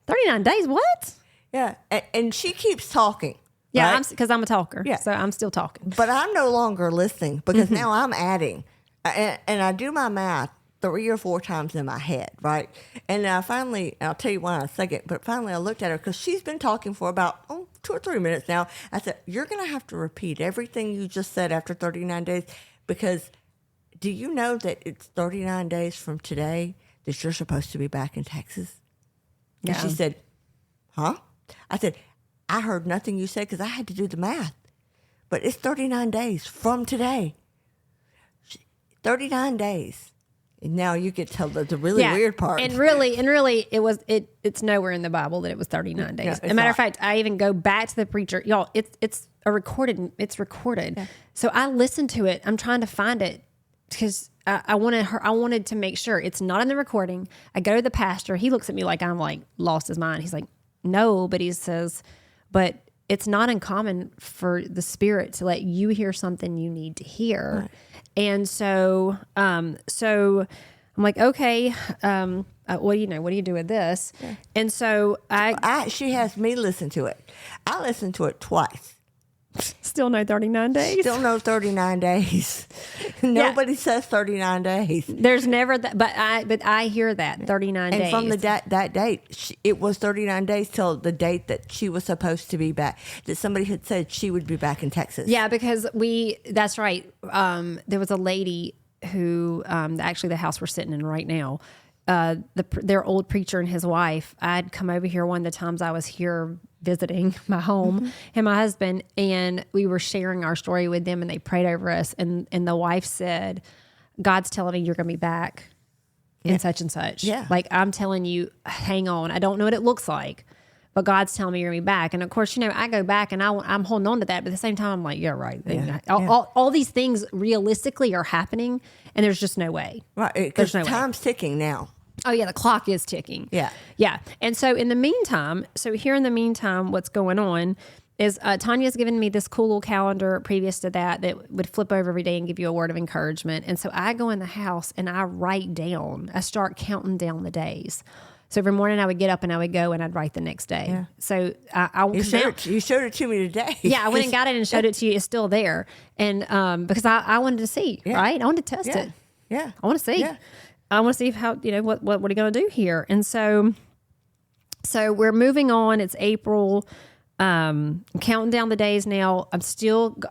39 days? What?
Yeah, and she keeps talking.
Yeah,
right?
because I'm a talker.
Yeah.
So I'm still talking.
But I'm no longer listening, because now I'm adding, and I do my math 3 or 4 times in my head, right? And I finally, I'll tell you why in a second, but finally I looked at her, because she's been talking for about 2 or 3 minutes now. I said, you're going to have to repeat everything you just said after 39 days, because do you know that it's 39 days from today that you're supposed to be back in Texas? And
Yeah.
she said, huh? I said, I heard nothing you said, because I had to do the math. But it's 39 days from today. 39 days. And now you could tell the really weird part.
And really, it's nowhere in the Bible that it was 39 days.
Yeah,
As a
it's
matter
not.
of fact, I even go back to the preacher. Y'all, it's recorded.
Yeah.
So I listened to it. I'm trying to find it, because I wanted to make sure it's not in the recording. I go to the pastor. He looks at me like I'm like lost his mind. He's like, no, but he says, but it's not uncommon for the Spirit to let you hear something you need to hear. Right. And so I'm like, okay, what do you do with this? Yeah. And so
she has me listen to it. I listened to it twice.
Still no 39 days.
Still no 39 days. Nobody says 39 days.
There's never that, but I hear that 39 days.
And from that date, it was 39 days till the date that she was supposed to be back. That somebody had said she would be back in Texas.
Yeah, because that's right. There was a lady who, actually the house we're sitting in right now, their old preacher and his wife. I'd come over here one of the times I was here visiting my home and my husband, and we were sharing our story with them, and they prayed over us. And the wife said, God's telling me you're going to be back in such and such.
Yeah.
Like, I'm telling you, hang on. I don't know what it looks like, but God's telling me you're going to be back. And of course, I go back and I'm holding on to that. But at the same time, I'm like, yeah, right.
Yeah.
All these things realistically are happening, and there's just no way.
Right. Because
There's no way.
time's ticking now.
Oh, yeah, the clock is ticking.
Yeah.
Yeah. And so in the meantime, what's going on is Tanya's given me this cool little calendar previous to that would flip over every day and give you a word of encouragement. And so I go in the house and I start counting down the days. So every morning I would get up and I would go and I'd write the next day.
Yeah.
So
You showed it to me today.
Yeah, I went and got it and showed it to you. It's still there. And because I wanted to see, right? I wanted to test it.
Yeah.
I want to see.
Yeah.
I want to see how, what are you going to do here? And so we're moving on. It's April. Counting down the days now.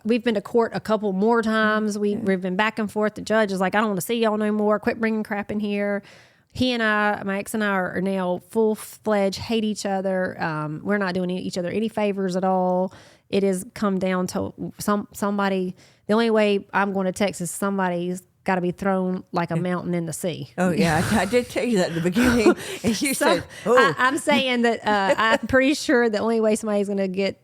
We've been to court a couple more times. We've been back and forth. The judge is like, I don't want to see y'all no more. Quit bringing crap in here. My ex and I are now full-fledged, hate each other. We're not doing each other any favors at all. It has come down to somebody. The only way I'm going to Texas, somebody's got to be thrown like a mountain in the sea.
Oh, yeah. I did tell you that at the beginning. And you said, oh.
I'm saying that I'm pretty sure the only way I'm going to get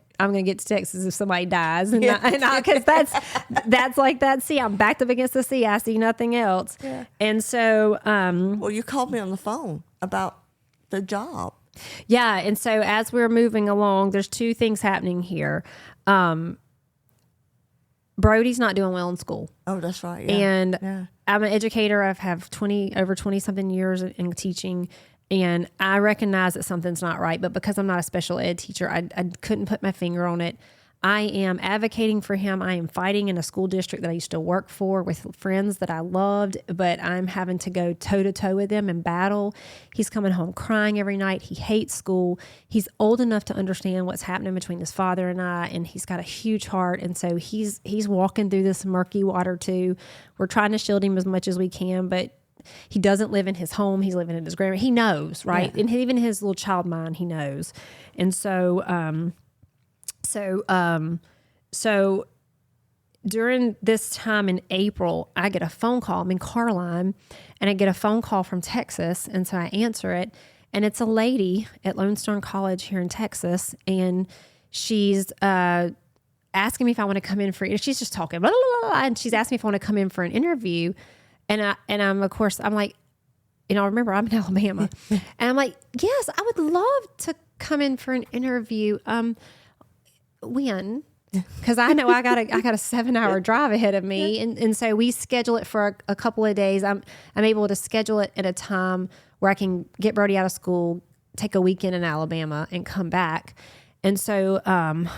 to Texas is if somebody dies. And because that's like that sea. I'm backed up against the sea. I see nothing else.
Yeah.
And so.
Well, you called me on the phone about the job.
Yeah. And so as we're moving along, there's two things happening here. Brody's not doing well in school.
Oh, that's right. Yeah.
And I'm an educator. I have over 20 something years in teaching, and I recognize that something's not right. But because I'm not a special ed teacher, I couldn't put my finger on it. I am advocating for him. I am fighting in a school district that I used to work for with friends that I loved, but I'm having to go toe to toe with them and battle. He's coming home crying every night. He hates school. He's old enough to understand what's happening between his father and I, and he's got a huge heart. And so he's walking through this murky water too. We're trying to shield him as much as we can, but he doesn't live in his home. He's living in his grandma. He knows, right? Yeah. And even his little child mind, he knows. And So during this time in April, I get a phone call. I'm in Carline, and I get a phone call from Texas, and so I answer it, and it's a lady at Lone Star College here in Texas, and she's asking me if I want to come in she's just talking, blah, blah, blah, and she's asking me if I want to come in for an interview, and I'm like, remember I'm in Alabama, and I'm like, yes, I would love to come in for an interview. When? Because I know I got a 7-hour drive ahead of me, and so we schedule it for a couple of days. I'm able to schedule it at a time where I can get Brody out of school, take a weekend in Alabama, and come back. And so matter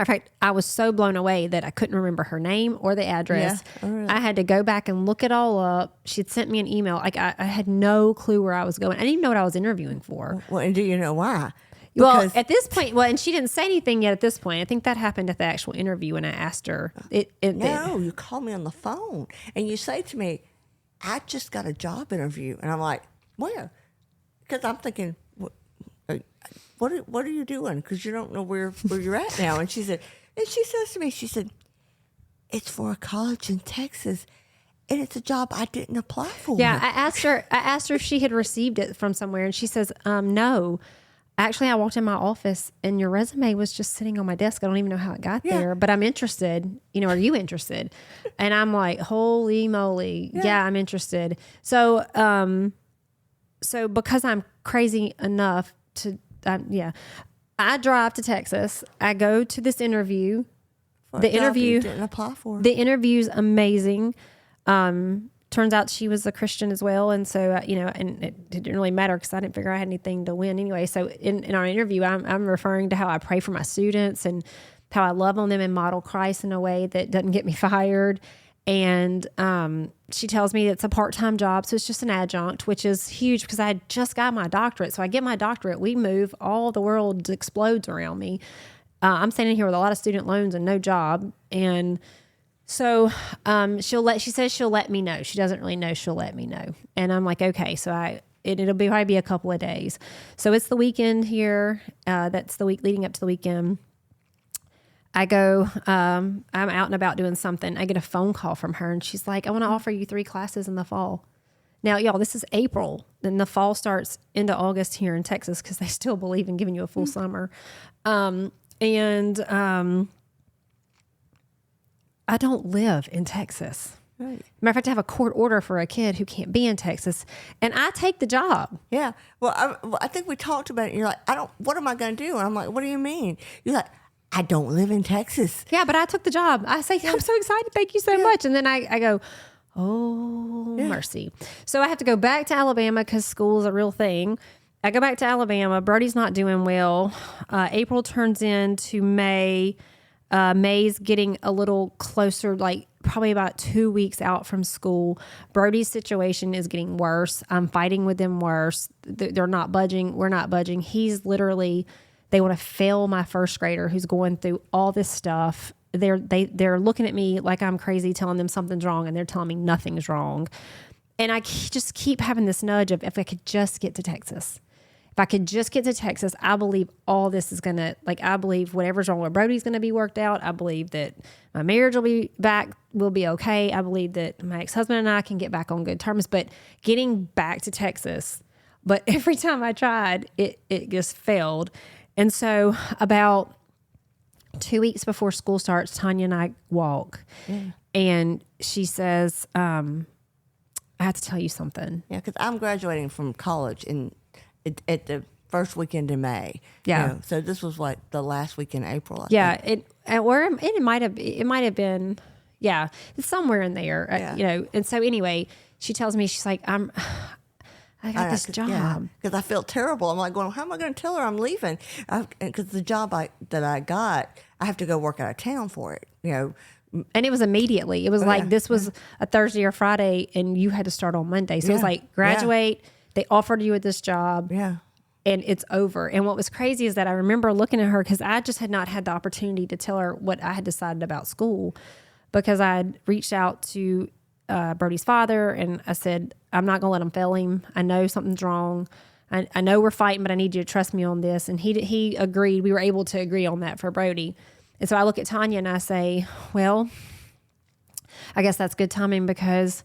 of fact, I was so blown away that I couldn't remember her name or the address. Yeah. Oh, really? I had to go back and look it all up. She'd sent me an email. Like I had no clue where I was going. I didn't even know what I was interviewing for.
Well, and do you know why?
Well, at this point, and she didn't say anything yet at this point. I think that happened at the actual interview when I asked her.
You called me on the phone and you say to me, I just got a job interview. And I'm like, where? Because I'm thinking, what are you doing? Because you don't know where you're at now. And she says to me, it's for a college in Texas. And it's a job I didn't apply for.
Yeah, I asked her if she had received it from somewhere. And she says, no. Actually, I walked in my office and your resume was just sitting on my desk. I don't even know how it got there, but I'm interested. Are you interested? And I'm like, holy moly. Yeah, I'm interested. So because I'm crazy enough to, I drive to Texas. I go to this interview.
The interview you didn't apply for.
The interview's amazing. Turns out she was a Christian as well. And so, and it didn't really matter because I didn't figure I had anything to win anyway. So in our interview, I'm referring to how I pray for my students and how I love on them and model Christ in a way that doesn't get me fired. And she tells me it's a part-time job. So it's just an adjunct, which is huge because I had just got my doctorate. So I get my doctorate, we move, all the world explodes around me. I'm standing here with a lot of student loans and no job. And so she says she'll let me know. She doesn't really know. She'll let me know. And I'm like, okay. So it'll probably be a couple of days. So it's the weekend here. That's the week leading up to the weekend. I go, I'm out and about doing something. I get a phone call from her and she's like, I want to offer you 3 classes in the fall. Now, y'all, this is April. Then the fall starts into August here in Texas because they still believe in giving you a full summer. I don't live in Texas.
Right.
Matter of fact, I have a court order for a kid who can't be in Texas, and I take the job.
Yeah. Well, I think we talked about it. You're like, what am I going to do? And I'm like, what do you mean? You're like, I don't live in Texas.
Yeah, but I took the job. I say, I'm so excited. Thank you so much. And then I go, oh, mercy. So I have to go back to Alabama because school is a real thing. I go back to Alabama. Brody's not doing well. April turns into May. May's getting a little closer, like probably about 2 weeks out from school. Brody's situation is getting worse. I'm fighting with them worse. They're not budging. We're not budging. He's literally, they want to fail my first grader who's going through all this stuff. They're looking at me like I'm crazy, telling them something's wrong, and they're telling me nothing's wrong. And I just keep having this nudge of, if I could just get to Texas. If I could just get to Texas, I believe all this is going to, I believe whatever's wrong with Brody's going to be worked out. I believe that my marriage will be okay. I believe that my ex-husband and I can get back on good terms. But getting back to Texas, but every time I tried, it just failed. And so about 2 weeks before school starts, Tanya and I walk. Yeah. And she says, I have to tell you something.
Yeah, because I'm graduating from college at the first weekend in May.
Yeah.
You know, so this was like the last week in April.
I think. It might have been, yeah, it's somewhere in there.
Yeah.
And so anyway, she tells me, she's like, I got this job.
Because I felt terrible. I'm like going, how am I going to tell her I'm leaving? Because the job that I got, I have to go work out of town for it.
And it was immediately. It was this was a Thursday or Friday, and you had to start on Monday. So it was like, graduate. Yeah. They offered you this job.
Yeah.
And it's over. And what was crazy is that I remember looking at her because I just had not had the opportunity to tell her what I had decided about school, because I had reached out to Brody's father and I said, I'm not going to let him fail him. I know something's wrong. I know we're fighting, but I need you to trust me on this. And he agreed. We were able to agree on that for Brody. And so I look at Tanya and I say, well, I guess that's good timing because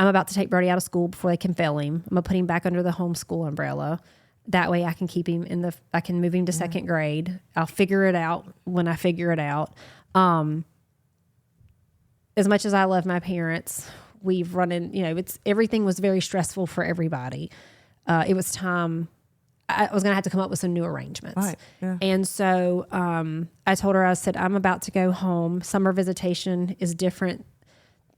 I'm about to take Brody out of school before they can fail him. I'm going to put him back under the homeschool umbrella. That way I can keep him I can move him to second grade. I'll figure it out when I figure it out. As much as I love my parents, we've run in, everything was very stressful for everybody. It was time. I was going to have to come up with some new arrangements.
Right. Yeah.
And so I told her, I said, I'm about to go home. Summer visitation is different.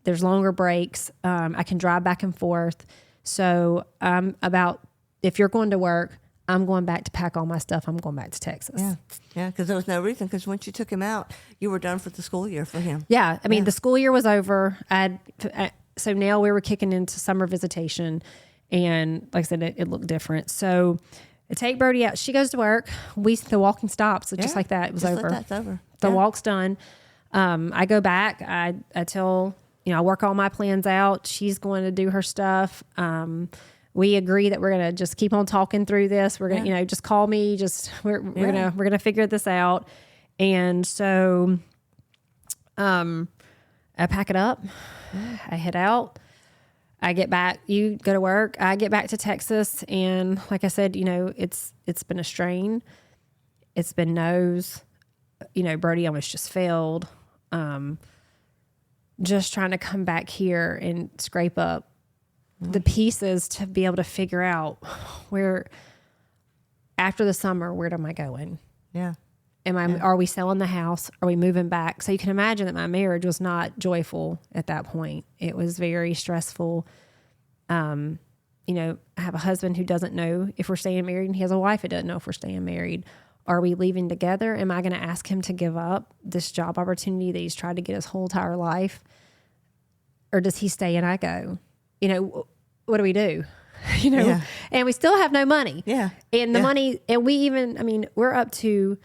There's longer breaks. I can drive back and forth. So if you're going to work, I'm going back to pack all my stuff. I'm going back to Texas.
Yeah. Yeah. Because there was no reason. Because once you took him out, you were done for the school year for him.
Yeah. I mean, the school year was over. So now we were kicking into summer visitation. And like I said, it looked different. So I take Brody out. She goes to work. The walking stops. Just like that. It was over.
Like that's over.
The walk's done. I go back. I tell, I work all my plans out. She's going to do her stuff. We agree that we're going to just keep on talking through this. We're going to, just call me. We're going to figure this out. And so, I pack it up. I head out. I get back. You go to work. I get back to Texas. And like I said, it's been a strain. It's been no's. Brody almost just failed. Just trying to come back here and scrape up the pieces to be able to figure out where, after the summer, where am I going?
Yeah.
Are we selling the house? Are we moving back? So you can imagine that my marriage was not joyful at that point. It was very stressful. I have a husband who doesn't know if we're staying married, and he has a wife who doesn't know if we're staying married. Are we leaving together? Am I going to ask him to give up this job opportunity that he's tried to get his whole entire life? Or does he stay and I go? What do we do? And we still have no money.
Yeah.
And the money, and we're up to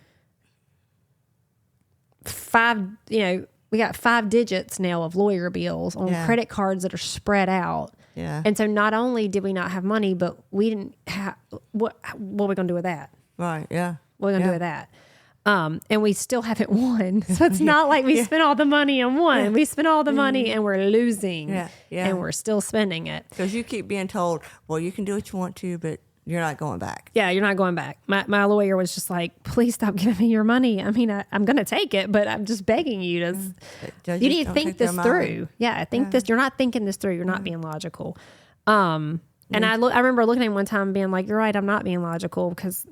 5, we got 5 digits now of lawyer bills on credit cards that are spread out.
Yeah.
And so not only did we not have money, but we didn't have, what are we going to do with that?
Right. Yeah.
What are we going to do with that? And we still haven't won. So it's not like we spent all the money and won. We spent all the money and we're losing. And we're still spending it.
Because you keep being told, well, you can do what you want to, but you're not going back.
Yeah, you're not going back. My lawyer was just like, please stop giving me your money. I mean, I'm going to take it, but I'm just begging you to. You need to think this through. Yeah, think this. You're not thinking this through. You're not being logical. And I remember looking at him one time and being like, you're right, I'm not being logical because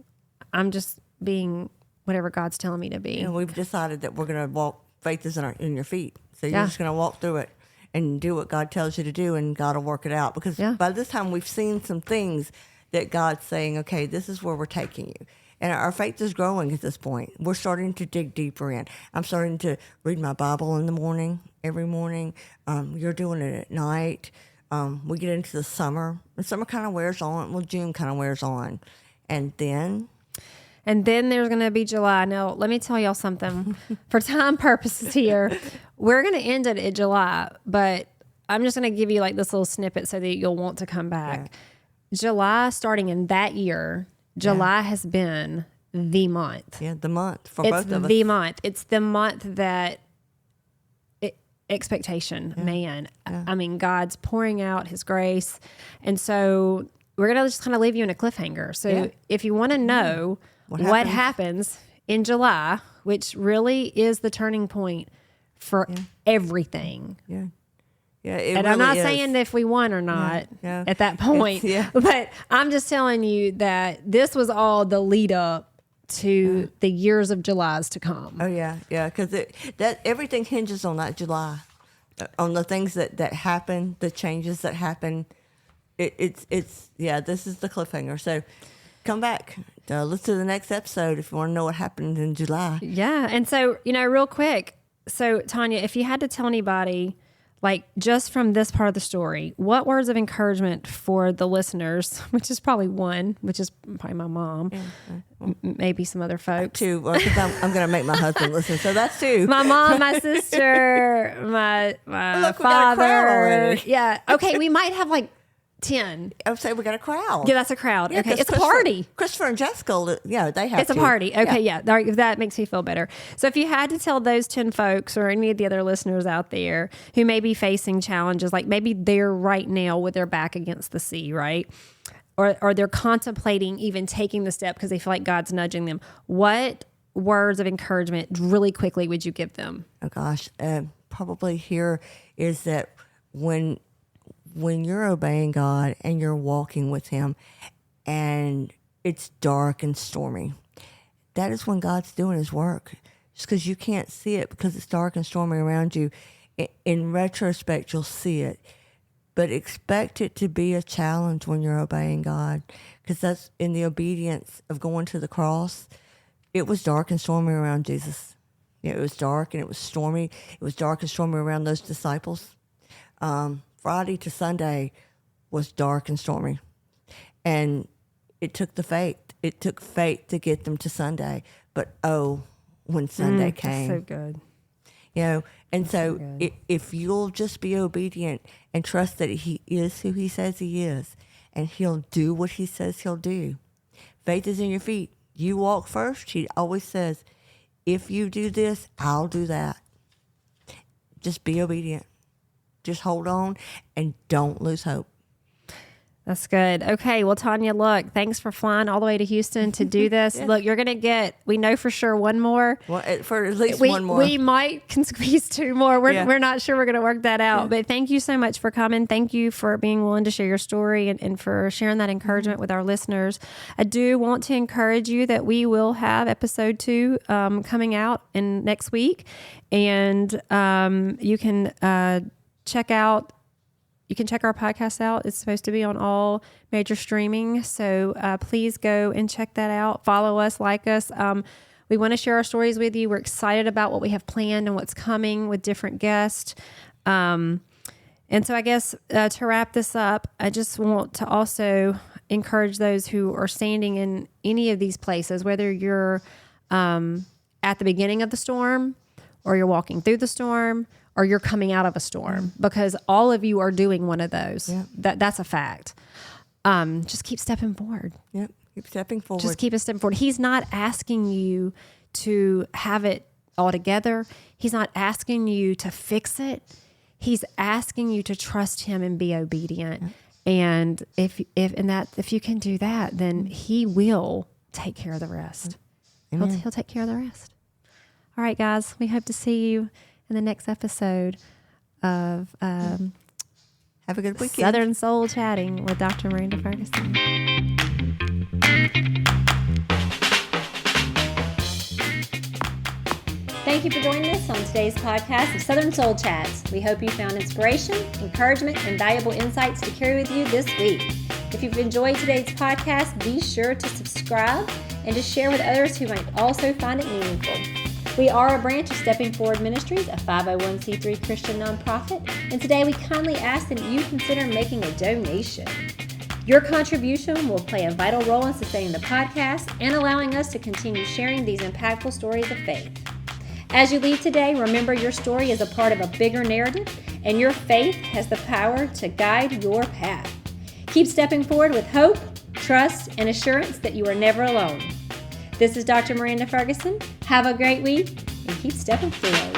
I'm just being whatever God's telling me to be.
And we've decided that we're going to walk, faith is in your feet. So you're just going to walk through it and do what God tells you to do, and God will work it out. Because by this time we've seen some things that God's saying, okay, this is where we're taking you. And our faith is growing at this point. We're starting to dig deeper in. I'm starting to read my Bible in the morning, every morning. You're doing it at night. We get into the summer. The summer kind of wears on. Well, June kind of wears on. And then
there's going to be July. Now, let me tell y'all something. For time purposes here, we're going to end it at July, but I'm just going to give you like this little snippet so that you'll want to come back. Yeah. July, starting in that year, July has been the month.
Yeah, the month for both of us.
It's the month. It's the month that expectation, man. Yeah. I mean, God's pouring out his grace. And so we're going to just kind of leave you in a cliffhanger. So if you want to know what happens in July, which really is the turning point for everything.
Yeah. Yeah,
and really I'm not saying if we won or not at that point, but I'm just telling you that this was all the lead up to the years of Julys to come.
Oh yeah, because that everything hinges on that July, on the things that happen, the changes that happen. It's this is the cliffhanger. So come back, listen to the next episode if you want to know what happened in July.
Yeah, and so real quick. So Tanya, if you had to tell anybody, like just from this part of the story, what words of encouragement for the listeners, which is probably one, which is probably my mom, maybe some other folks.
Two, because I'm going to make my husband listen, so that's two.
My mom, my sister, my
Look,
father.
We got a crowd already.
Yeah. Okay, we might have like 10.
I would say we got a crowd.
Yeah, that's a crowd. Okay, it's a party.
Christopher and Jessica, they have.
It's a party. Okay, that makes me feel better. So if you had to tell those 10 folks or any of the other listeners out there who may be facing challenges, like maybe they're right now with their back against the sea, right? Or they're contemplating even taking the step because they feel like God's nudging them. What words of encouragement really quickly would you give them?
Oh gosh, probably here is that when you're obeying God and you're walking with him and it's dark and stormy, that is when God's doing his work. Just because you can't see it because it's dark and stormy around you, in retrospect, you'll see it. But expect it to be a challenge when you're obeying God, because that's in the obedience of going to the cross. It was dark and stormy around Jesus. It was dark and it was stormy. It was dark and stormy around those disciples. Friday to Sunday was dark and stormy. And it took the faith. It took faith to get them to Sunday. But when Sunday came.
That's so good.
And so if you'll just be obedient and trust that he is who he says he is, and he'll do what he says he'll do. Faith is in your feet. You walk first. He always says, if you do this, I'll do that. Just be obedient. Just hold on and don't lose hope.
That's good. Okay. Well, Tanya, look, thanks for flying all the way to Houston to do this. Look, you're going to get, we know for sure one more.
Well, for at least one more.
We can squeeze 2 more. We're not sure we're going to work that out. But thank you so much for coming. Thank you for being willing to share your story and for sharing that encouragement with our listeners. I do want to encourage you that we will have episode 2 coming out in next week. And you can check our podcast out. It's supposed to be on all major streaming. So please go and check that out. Follow us, like us. We want to share our stories with you. We're excited about what we have planned and what's coming with different guests. And so I guess to wrap this up, I just want to also encourage those who are standing in any of these places, whether you're at the beginning of the storm or you're walking through the storm, or you're coming out of a storm, because all of you are doing one of those. Yeah. That's a fact. Just keep stepping forward.
Yep. Keep stepping forward.
Just keep stepping forward. He's not asking you to have it all together. He's not asking you to fix it. He's asking you to trust him and be obedient. And if you can do that, then he will take care of the rest. He'll take care of the rest. All right, guys, we hope to see you in the next episode of
Have a good weekend.
Southern Soul Chatting with Dr. Miranda Ferguson. Thank you for joining us on today's podcast of Southern Soul Chats. We hope you found inspiration, encouragement, and valuable insights to carry with you this week. If you've enjoyed today's podcast, be sure to subscribe and to share with others who might also find it meaningful. We are a branch of Stepping Forward Ministries, a 501c3 Christian nonprofit, and today we kindly ask that you consider making a donation. Your contribution will play a vital role in sustaining the podcast and allowing us to continue sharing these impactful stories of faith. As you leave today, remember your story is a part of a bigger narrative, and your faith has the power to guide your path. Keep stepping forward with hope, trust, and assurance that you are never alone. This is Dr. Miranda Ferguson. Have a great week and keep stepping forward.